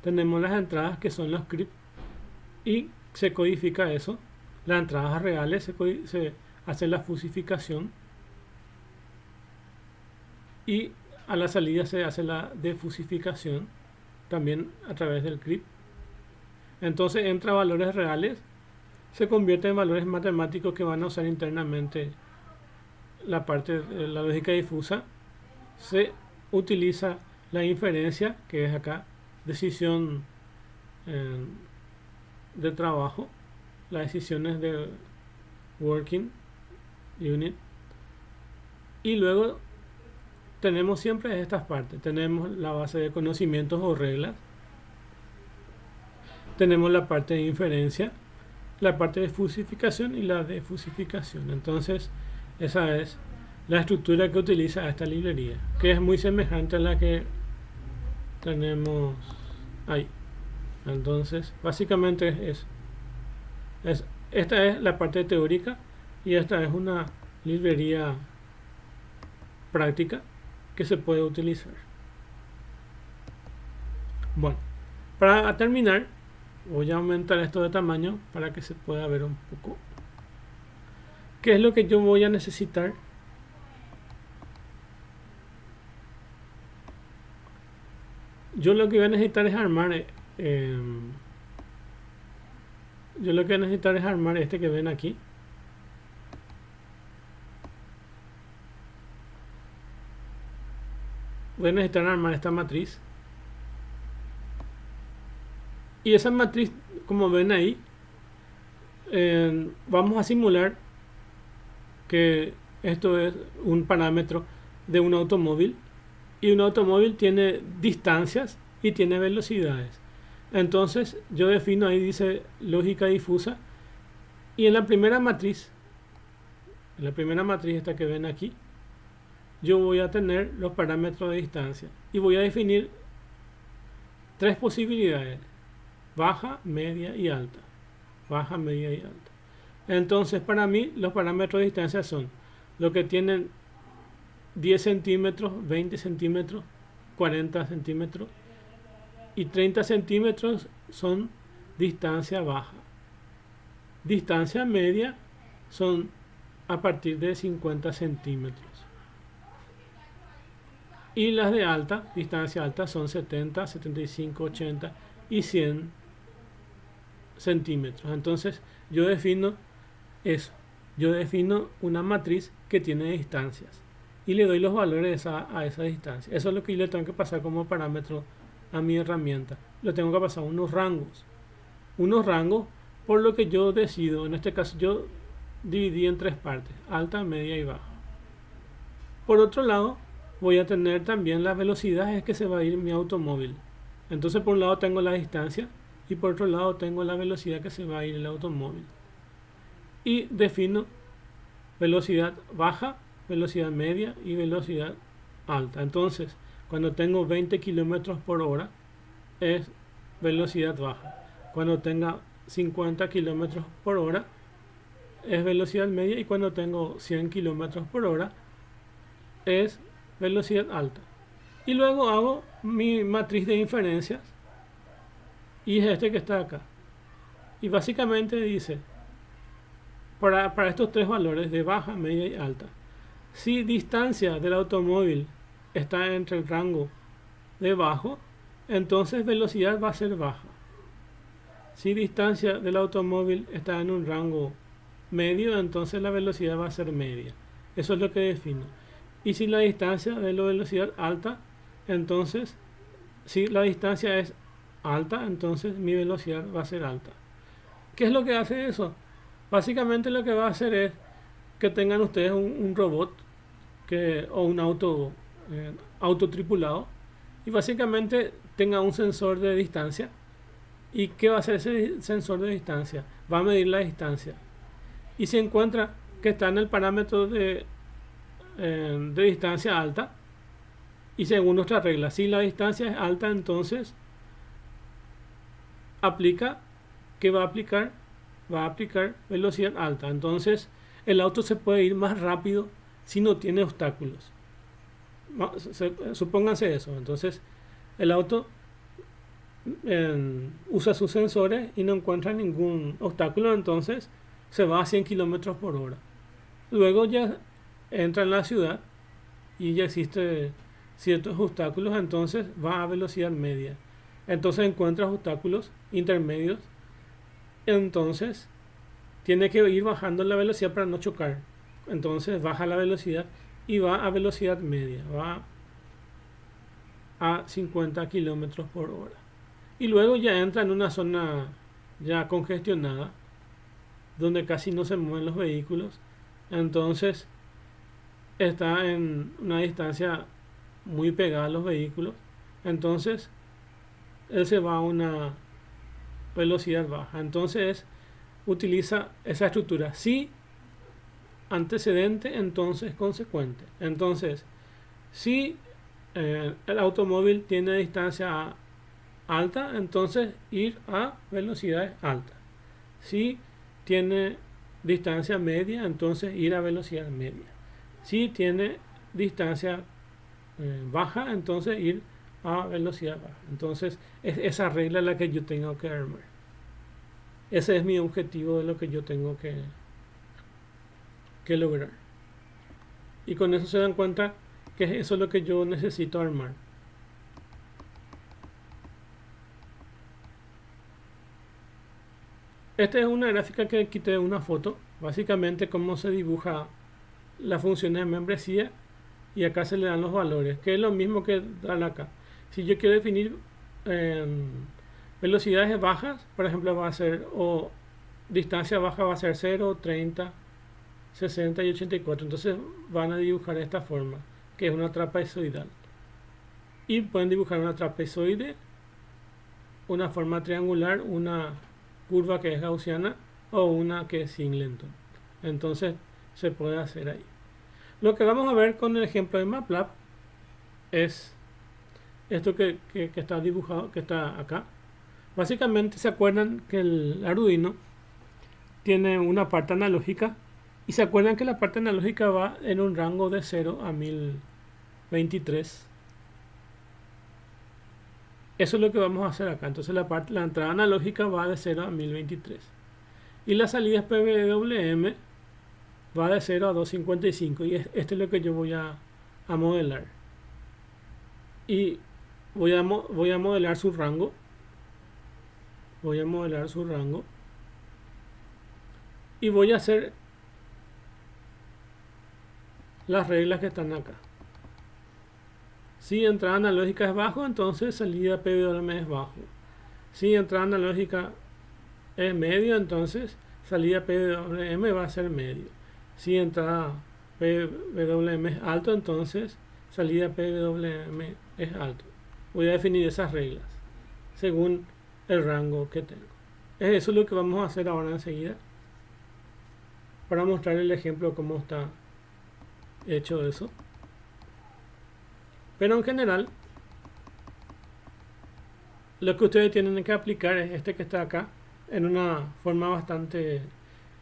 Tenemos las entradas, que son los scripts, y se codifica eso. Las entradas reales se hace la fusificación, y a la salida se hace la defusificación también a través del script. Entonces entra valores reales, se convierte en valores matemáticos que van a usar internamente la parte de la lógica difusa. Se utiliza la inferencia, que es acá decisión de trabajo, las decisiones de working unit, y luego tenemos siempre estas partes. Tenemos la base de conocimientos o reglas, tenemos la parte de inferencia, la parte de fusificación y la defusificación. Entonces esa es la estructura que utiliza esta librería, que es muy semejante a la que tenemos ahí. Entonces básicamente esta es la parte teórica, y esta es una librería práctica que se puede utilizar. Bueno, para terminar, voy a aumentar esto de tamaño para que se pueda ver un poco qué es lo que yo voy a necesitar. Yo lo que voy a necesitar es armar este que ven aquí. Voy a necesitar armar esta matriz, y esa matriz, como ven ahí, vamos a simular que esto es un parámetro de un automóvil, y un automóvil tiene distancias y tiene velocidades. Entonces yo defino, ahí dice lógica difusa, y en la primera matriz esta que ven aquí, yo voy a tener los parámetros de distancia y voy a definir tres posibilidades: baja, media y alta. Baja, media y alta. Entonces para mí los parámetros de distancia son lo que tienen 10 centímetros, 20 centímetros, 40 centímetros y 30 centímetros son distancia baja. Distancia media son a partir de 50 centímetros. Y las de alta, distancia alta, son 70, 75, 80 y 100 centímetros. Entonces yo defino eso. Yo defino una matriz que tiene distancias y le doy los valores a esa distancia. Eso es lo que yo le tengo que pasar como parámetro a mi herramienta. Le tengo que pasar unos rangos. Unos rangos por lo que yo decido. En este caso yo dividí en tres partes: alta, media y baja. Por otro lado, voy a tener también las velocidades que se va a ir mi automóvil. Entonces por un lado tengo la distancia y por otro lado tengo la velocidad que se va a ir el automóvil. Y defino velocidad baja, velocidad media y velocidad alta. Entonces, cuando tengo 20 kilómetros por hora es velocidad baja. Cuando tenga 50 kilómetros por hora es velocidad media, y cuando tengo 100 kilómetros por hora es velocidad alta. Y luego hago mi matriz de inferencias y es este que está acá. Y básicamente dice, para estos tres valores de baja, media y alta, si distancia del automóvil está entre el rango de bajo, entonces velocidad va a ser baja. Si distancia del automóvil está en un rango medio, entonces la velocidad va a ser media. Eso es lo que defino. Y si la distancia de la velocidad alta, entonces si la distancia es alta, entonces mi velocidad va a ser alta. ¿Qué es lo que hace eso? Básicamente lo que va a hacer es que tengan ustedes un robot o un autotripulado, y básicamente tenga un sensor de distancia. ¿Y qué va a hacer ese sensor de distancia? Va a medir la distancia. Y si encuentra que está en el parámetro de distancia alta, y según nuestra regla, si la distancia es alta, entonces ¿qué va a aplicar? Va a aplicar velocidad alta. Entonces el auto se puede ir más rápido si no tiene obstáculos. Supónganse eso. Entonces el auto usa sus sensores y no encuentra ningún obstáculo, entonces se va a 100 kilómetros por hora. Luego ya entra en la ciudad y ya existe ciertos obstáculos, entonces va a velocidad media. Entonces encuentra obstáculos intermedios, entonces tiene que ir bajando la velocidad para no chocar. Entonces baja la velocidad y va a velocidad media, va a 50 kilómetros por hora. Y luego ya entra en una zona ya congestionada, donde casi no se mueven los vehículos. Entonces está en una distancia muy pegada a los vehículos. Entonces él se va a una velocidad baja. Entonces utiliza esa estructura: si antecedente, entonces consecuente. Entonces si el automóvil tiene distancia alta, entonces ir a velocidades altas. Si tiene distancia media, entonces ir a velocidad media. Si tiene distancia baja, entonces ir a velocidad baja. Entonces es esa regla la que yo tengo que armar. Ese es mi objetivo de lo que yo tengo que lograr. Y con eso se dan cuenta que eso es lo que yo necesito armar. Esta es una gráfica que quité de una foto. Básicamente cómo se dibuja las funciones de membresía, y acá se le dan los valores, que es lo mismo que dan acá. Si yo quiero definir velocidades bajas, por ejemplo, va a ser, o distancia baja va a ser 0, 30, 60 y 84. Entonces van a dibujar de esta forma, que es una trapezoidal. Y pueden dibujar una trapezoide una forma triangular, una curva que es gaussiana o una que es Singleton. Entonces se puede hacer ahí. Lo que vamos a ver con el ejemplo de MATLAB es esto que está dibujado, que está acá. Básicamente se acuerdan que el Arduino tiene una parte analógica y se acuerdan que la parte analógica va en un rango de 0 a 1023. Eso es lo que vamos a hacer acá. Entonces la entrada analógica va de 0 a 1023 y la salida PWM va de 0 a 255 y esto es lo que yo voy a modelar. Y voy a modelar su rango. Voy a modelar su rango y voy a hacer las reglas que están acá. Si entrada analógica es bajo, entonces salida PWM es bajo. Si entrada analógica es medio, entonces salida PWM va a ser medio. Si entrada PWM es alto, entonces salida PWM es alto. Voy a definir esas reglas según el rango que tengo. Eso es lo que vamos a hacer ahora enseguida para mostrar el ejemplo de cómo está hecho eso. Pero en general, lo que ustedes tienen que aplicar es este que está acá en una forma bastante...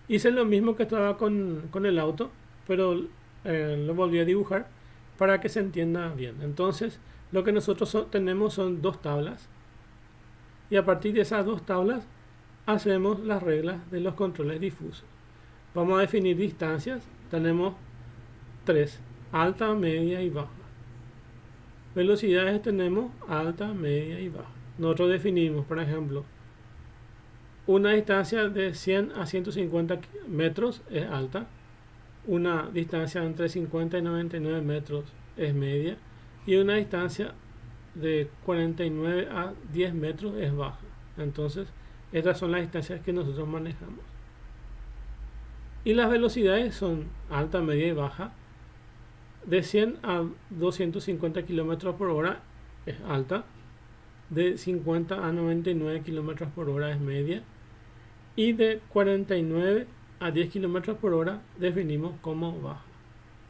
Hice lo mismo que estaba con el auto, pero lo volví a dibujar para que se entienda bien. Entonces, lo que nosotros tenemos son dos tablas y a partir de esas dos tablas hacemos las reglas de los controles difusos. Vamos a definir distancias. Tenemos tres: alta, media y baja. Velocidades tenemos alta, media y baja. Nosotros definimos, por ejemplo, una distancia de 100 a 150 metros es alta, una distancia entre 50 y 99 metros es media y una distancia de 49 a 10 metros es baja. Entonces, estas son las distancias que nosotros manejamos. Y las velocidades son alta, media y baja. De 100 a 250 kilómetros por hora es alta. De 50 a 99 kilómetros por hora es media. Y de 49 a 10 kilómetros por hora definimos como baja.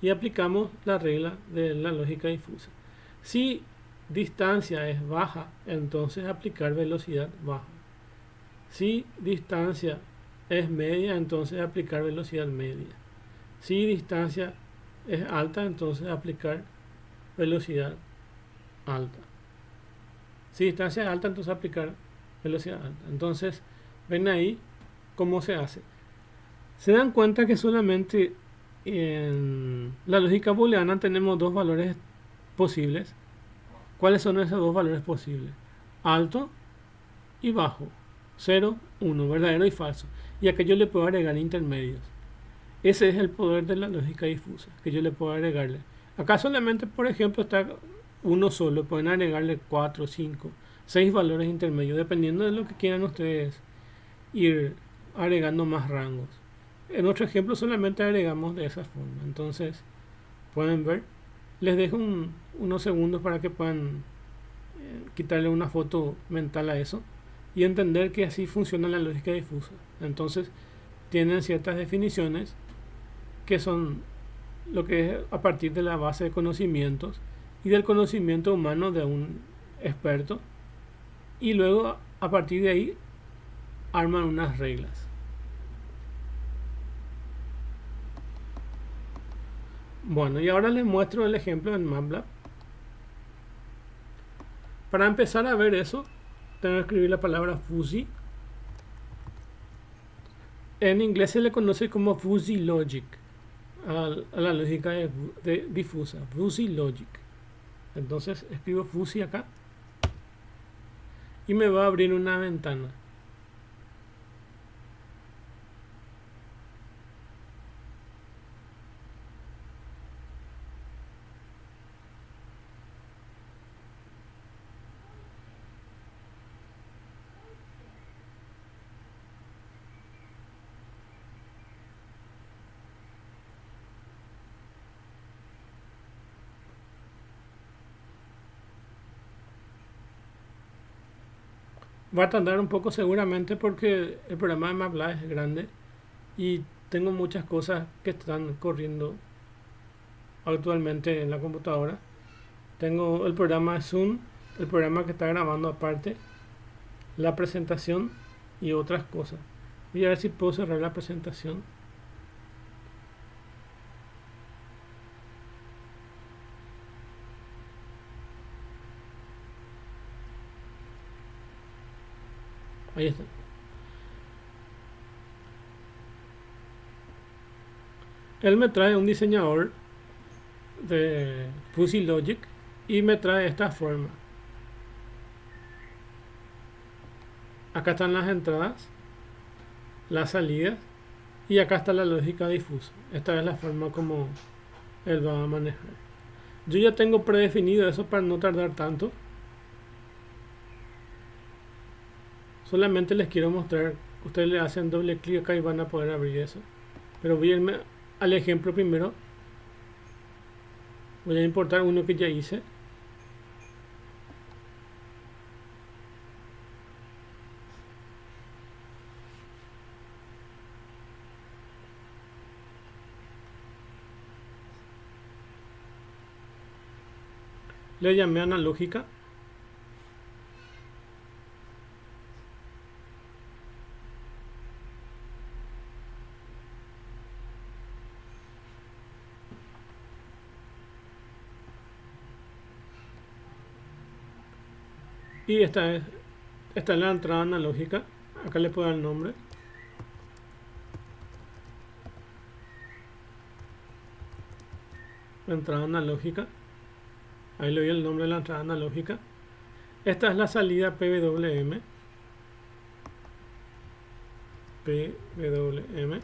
Y aplicamos la regla de la lógica difusa. Si distancia es baja, entonces aplicar velocidad baja. Si distancia es media, entonces aplicar velocidad media. Si distancia es alta, entonces aplicar velocidad alta. Si distancia es alta, entonces aplicar velocidad alta. Entonces, ven ahí cómo se hace. Se dan cuenta que solamente en la lógica booleana tenemos dos valores posibles. ¿Cuáles son esos dos valores posibles? Alto y bajo. 0, 1, verdadero y falso. Y aquello le puedo agregar intermedios. Ese es el poder de la lógica difusa, que yo le puedo agregarle. Acá solamente, por ejemplo, está uno solo. Pueden agregarle 4, 5, 6 valores intermedios, dependiendo de lo que quieran ustedes ir agregando más rangos. En otro ejemplo solamente agregamos de esa forma. Entonces, pueden ver. Les dejo unos segundos para que puedan quitarle una foto mental a eso y entender que así funciona la lógica difusa. Entonces, tienen ciertas definiciones que son lo que es a partir de la base de conocimientos y del conocimiento humano de un experto, y luego a partir de ahí arman unas reglas. Bueno, y ahora les muestro el ejemplo en MATLAB. Para empezar a ver eso, tengo que escribir la palabra fuzzy. En inglés se le conoce como fuzzy logic a la lógica de difusa, fuzzy logic. Entonces escribo fuzzy acá y me va a abrir una ventana. Va a tardar un poco seguramente porque el programa de MATLAB es grande y tengo muchas cosas que están corriendo actualmente en la computadora. Tengo el programa Zoom, el programa que está grabando aparte, la presentación y otras cosas. Voy a ver si puedo cerrar la presentación. Ahí está. Él me trae un diseñador de Fuzzy Logic y me trae esta forma. Acá están las entradas, las salidas y acá está la lógica difusa. Esta es la forma como él va a manejar. Yo ya tengo predefinido eso para no tardar tanto. Solamente les quiero mostrar. Ustedes le hacen doble clic acá y van a poder abrir eso. Pero voy a irme al ejemplo primero. Voy a importar uno que ya hice. Le llamé analógica. Y esta es la entrada analógica. Acá le puedo dar el nombre. La entrada analógica. Ahí le doy el nombre de la entrada analógica. Esta es la salida PWM. PWM.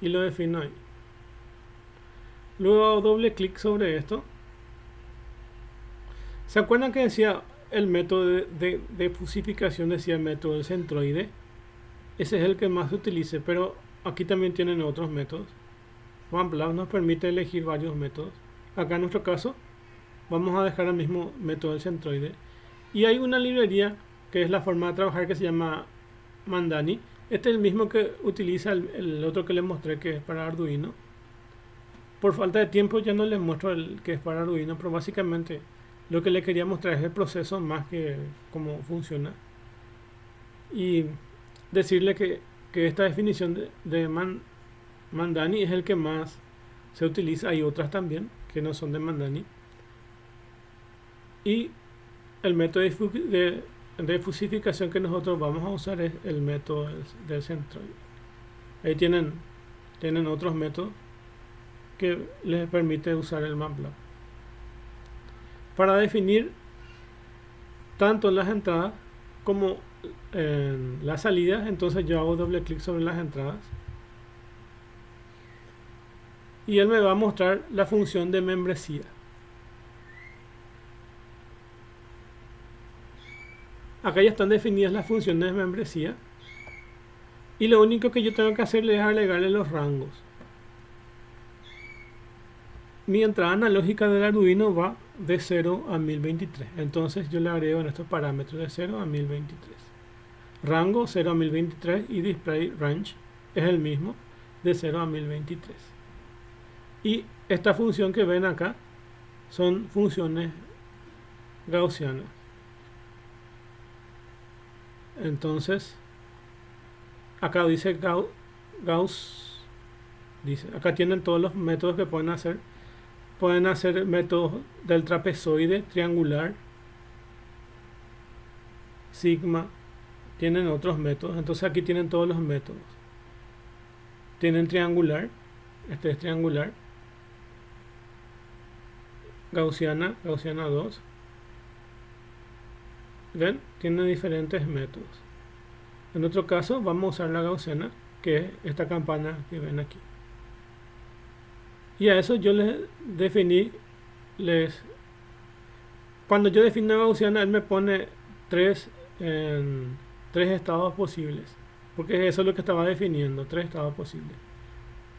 Y lo defino ahí. Luego hago doble clic sobre esto. ¿Se acuerdan que decía el método de fusificación? Decía el método del centroide. Ese es el que más se utiliza, pero aquí también tienen otros métodos. OnePlus nos permite elegir varios métodos. Acá en nuestro caso vamos a dejar el mismo método del centroide. Y hay una librería que es la forma de trabajar que se llama Mandani. Este es el mismo que utiliza el otro que les mostré, que es para Arduino. Por falta de tiempo ya no les muestro el que es para Arduino, pero básicamente lo que les quería mostrar es el proceso más que cómo funciona. Y decirle que esta definición de Mandani es el que más se utiliza. Hay otras también que no son de Mandani. Y el método de fusificación que nosotros vamos a usar es el método del centroide. Ahí tienen otros métodos que les permite usar el MATLAB para definir tanto las entradas como las salidas. Entonces yo hago doble clic sobre las entradas y él me va a mostrar la función de membresía. Acá ya están definidas las funciones de membresía y lo único que yo tengo que hacer es agregarle los rangos. Mi entrada analógica del Arduino va de 0 a 1023. Entonces yo le agrego en estos parámetros de 0 a 1023. Rango 0 a 1023 y display range es el mismo de 0 a 1023. Y esta función que ven acá son funciones gaussianas. Entonces acá dice Gauss. Dice, acá tienen todos los métodos que pueden hacer. Pueden hacer métodos del trapezoide, triangular, sigma. Tienen otros métodos. Entonces aquí tienen todos los métodos. Tienen triangular. Este es triangular. Gaussiana 2. ¿Ven? Tiene diferentes métodos. En otro caso vamos a usar la gaussiana, que es esta campana que ven aquí. Y a eso yo les definí, cuando yo defino gaussiana, él me pone tres estados posibles. Porque eso es lo que estaba definiendo, 3 estados posibles.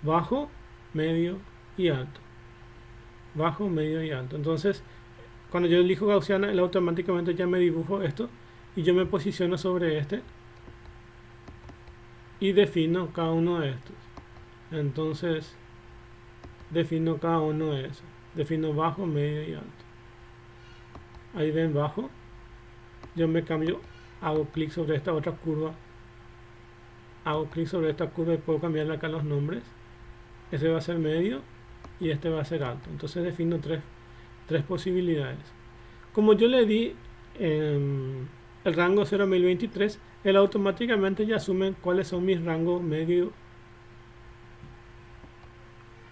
Bajo, medio y alto. Bajo, medio y alto. Entonces, cuando yo elijo gaussiana, él automáticamente ya me dibujo esto y yo me posiciono sobre este y defino cada uno de estos. Entonces defino cada uno de esos. Defino bajo, medio y alto. Ahí ven bajo. Yo me cambio, hago clic sobre esta otra curva. Hago clic sobre esta curva y puedo cambiarle acá los nombres. Ese va a ser medio y este va a ser alto. Entonces defino tres posibilidades. Como yo le di el rango 0 a 1023, él automáticamente ya asume cuáles son mis rangos medio,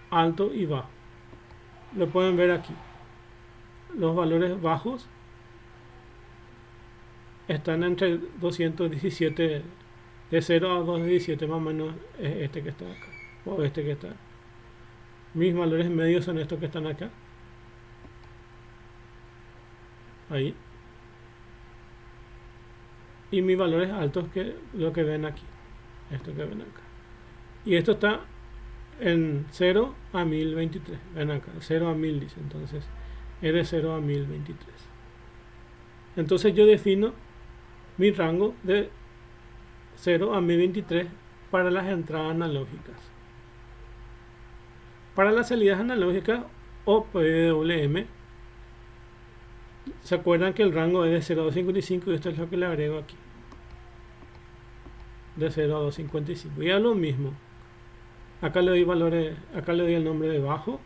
alto y bajo. Lo pueden ver aquí. Los valores bajos están entre 217, de 0 a 217 más o menos es este que está acá, o este que está. Mis valores medios son estos que están acá. Ahí. Y mis valores altos, que lo que ven aquí. Esto que ven acá. Y esto está en 0 a 1023. Ven acá, 0 a 1000 dice. Entonces es de 0 a 1023. Entonces yo defino mi rango de 0 a 1023 para las entradas analógicas. Para las salidas analógicas o PWM, se acuerdan que el rango es de 0 a 255 y esto es lo que le agrego aquí. De 0 a 255. Y a lo mismo. Acá le doy valores, acá le doy el nombre de bajo,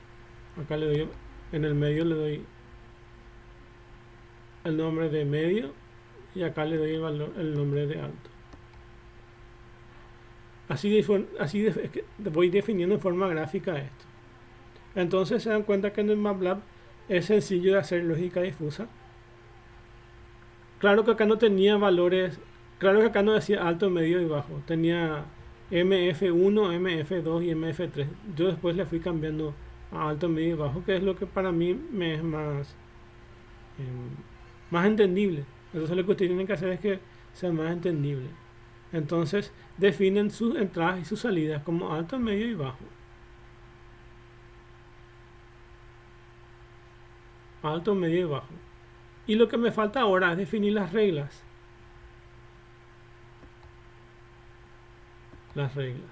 acá le doy, en el medio le doy el nombre de medio y acá le doy el nombre de alto. Así voy definiendo en forma gráfica esto. Entonces se dan cuenta que en el MATLAB es sencillo de hacer lógica difusa. Claro que acá no tenía valores, claro que acá no decía alto, medio y bajo. Tenía MF1, MF2 y MF3. Yo después le fui cambiando a alto, medio y bajo, que es lo que para mí me es más entendible. Entonces lo que ustedes tienen que hacer es que sea más entendible. Entonces definen sus entradas y sus salidas como alto, medio y bajo. Alto, medio y bajo. Y lo que me falta ahora es definir las reglas. Las reglas.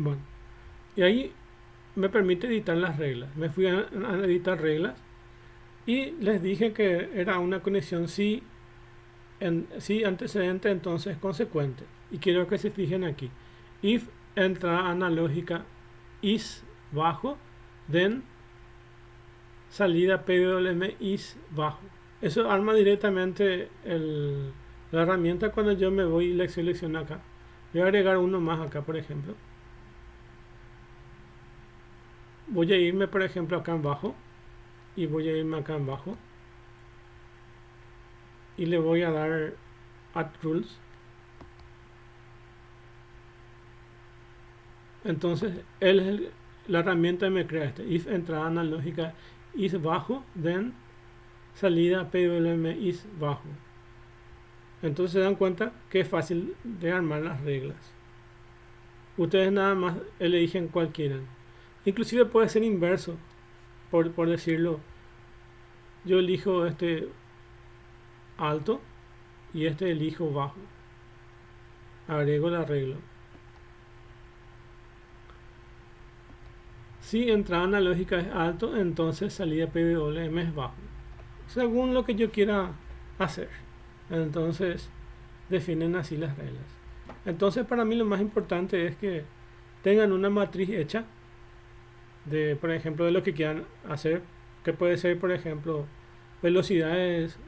Bueno, y ahí me permite editar las reglas. Me fui a editar reglas y les dije que era una conexión sí antecedente, entonces consecuente. Y quiero que se fijen aquí. If entrada analógica is bajo, then salida PWM is bajo. Eso arma directamente la herramienta cuando yo me voy y le selecciono acá. Voy a agregar uno más acá, por ejemplo. Voy a irme, por ejemplo, acá en bajo. Y voy a irme acá en bajo. Y le voy a dar Add Rules. Entonces, la herramienta me crea este. If entrada analógica is bajo, then salida PWM is bajo. Entonces se dan cuenta que es fácil de armar las reglas. Ustedes nada más eligen cuál quieran. Inclusive puede ser inverso, por decirlo. Yo elijo este alto y este elijo bajo. Agrego el arreglo. Si entrada analógica es alto, entonces salida PWM es bajo. Según lo que yo quiera hacer. Entonces definen así las reglas. Entonces para mí lo más importante es que tengan una matriz hecha de, por ejemplo, de lo que quieran hacer, que puede ser, por ejemplo, velocidades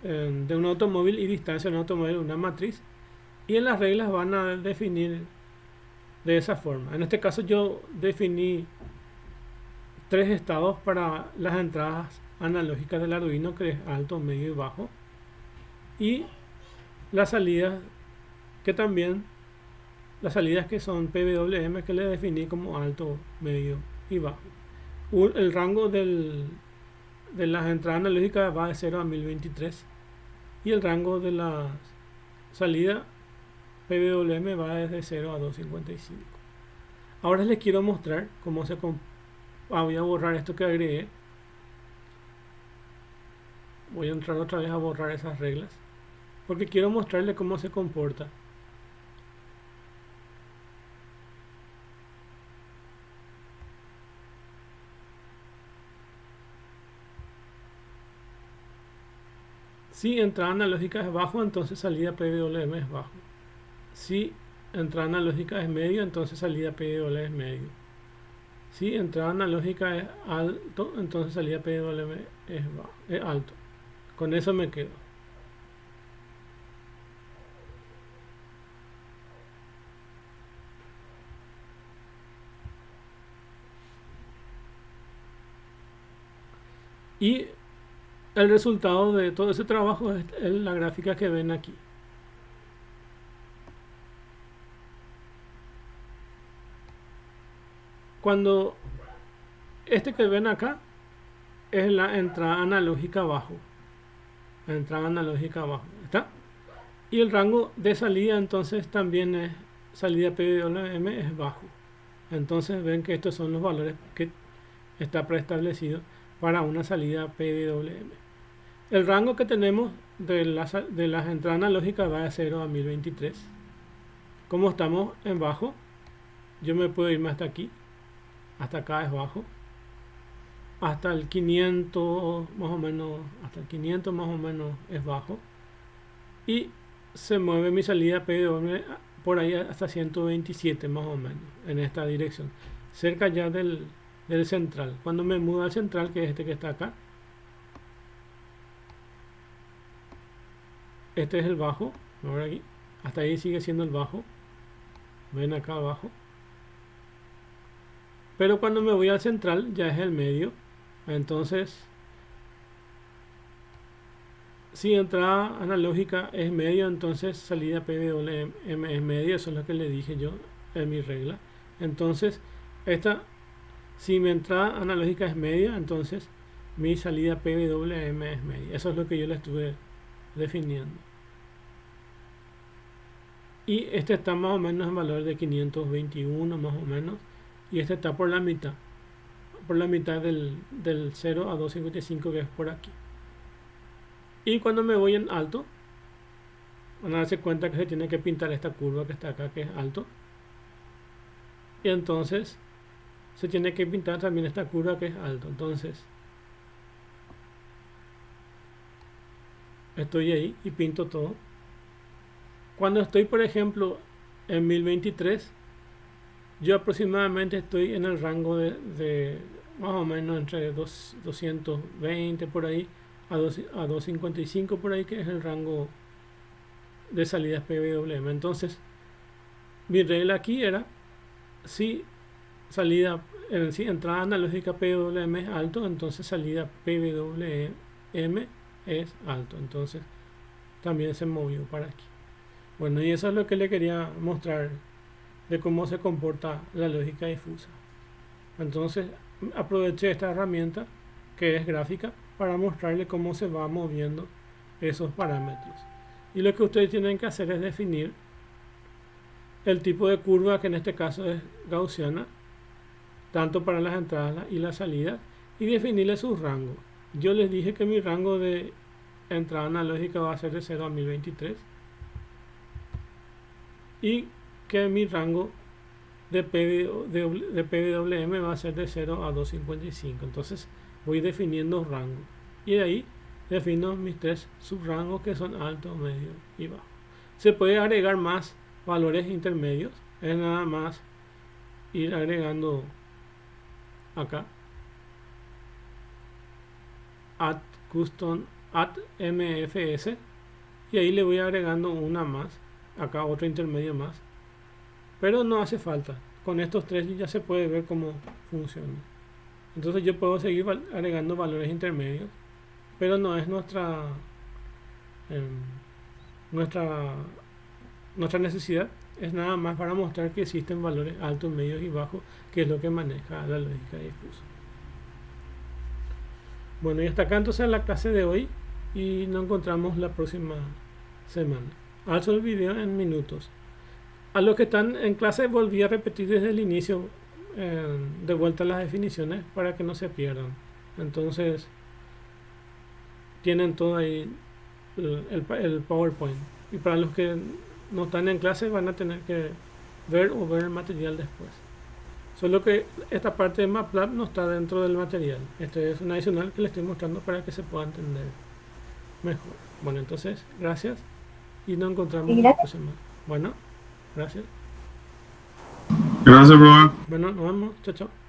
de un automóvil y distancia de un automóvil, una matriz, y en las reglas van a definir de esa forma. En este caso yo definí 3 estados para las entradas analógicas del Arduino, que es alto, medio y bajo, y las salidas que también las salidas que son PWM que le definí como alto, medio y bajo. El rango de las entradas analógicas va de 0 a 1023 y el rango de la salida PWM va desde 0 a 255. Ahora les quiero mostrar cómo se voy a borrar esto que agregué. Voy a entrar otra vez a borrar esas reglas porque quiero mostrarles cómo se comporta. Si entrada analógica es bajo, entonces salida PWM es bajo. Si entrada analógica es medio, entonces salida PWM es medio. Si entrada analógica es alto, entonces salida PWM es alto. Con eso me quedo. Y el resultado de todo ese trabajo es la gráfica que ven aquí. Cuando este que ven acá es la entrada analógica abajo. La entrada analógica abajo. ¿Está? Y el rango de salida entonces también es salida PWM es bajo. Entonces ven que estos son los valores que está preestablecido para una salida PWM. El rango que tenemos de las entradas analógicas va de 0 a 1023. Como estamos en bajo, yo me puedo irme hasta aquí. Hasta acá es bajo. Hasta el 500 más o menos, hasta el 500 más o menos es bajo. Y se mueve mi salida PWM por ahí hasta 127 más o menos en esta dirección, cerca ya del central. Cuando me mudo al central, que es este que está acá, este es el bajo. Ahora aquí, hasta ahí sigue siendo el bajo. Ven acá abajo. Pero cuando me voy al central ya es el medio. Entonces, si entrada analógica es medio, entonces salida PWM es medio. Eso es lo que le dije yo en mi regla. Entonces, si mi entrada analógica es media, entonces mi salida PWM es media. Eso es lo que yo le estuve definiendo. Y este está más o menos en valor de 521 más o menos. Y este está por la mitad. Por la mitad del 0 a 255 que es por aquí. Y cuando me voy en alto, van a darse cuenta que se tiene que pintar esta curva que está acá, que es alto. Y entonces se tiene que pintar también esta curva que es alto. Entonces estoy ahí y pinto todo. Cuando estoy, por ejemplo, en 1023, yo aproximadamente estoy en el rango de más o menos entre 220 por ahí a 255 por ahí, que es el rango de salidas PWM. Entonces, mi regla aquí era si si entrada analógica PWM es alto, entonces salida PWM es alto. Entonces, también se movió para aquí. Bueno, y eso es lo que le quería mostrar de cómo se comporta la lógica difusa. Entonces aproveché esta herramienta que es gráfica para mostrarle cómo se va moviendo esos parámetros. Y lo que ustedes tienen que hacer es definir el tipo de curva, que en este caso es gaussiana, tanto para las entradas y las salidas, y definirle sus rangos. Yo les dije que mi rango de entrada analógica va a ser de 0 a 1023 y que mi rango de PWM va a ser de 0 a 255. Entonces voy definiendo rangos y de ahí defino mis tres subrangos, que son alto, medio y bajo. Se puede agregar más valores intermedios, es nada más ir agregando acá add custom add mfs y ahí le voy agregando una más, acá otro intermedio más, pero no hace falta. Con estos tres ya se puede ver cómo funciona. Entonces yo puedo seguir agregando valores intermedios, pero no es nuestra nuestra necesidad es nada más para mostrar que existen valores altos, medios y bajos, que es lo que maneja la lógica difusa. Bueno, y hasta acá entonces la clase de hoy, y nos encontramos la próxima semana. Alzo el video en minutos. A los que están en clase volví a repetir desde el inicio de vuelta las definiciones para que no se pierdan. Entonces tienen todo ahí el PowerPoint. Y para los que no están en clase van a tener que ver el material después. Solo que esta parte de MATLAB no está dentro del material. Este es un adicional que les estoy mostrando para que se pueda entender mejor. Bueno, entonces, gracias y nos encontramos la próxima. Bueno, gracias. Gracias, profe. Bueno, nos vemos. Chao, chao.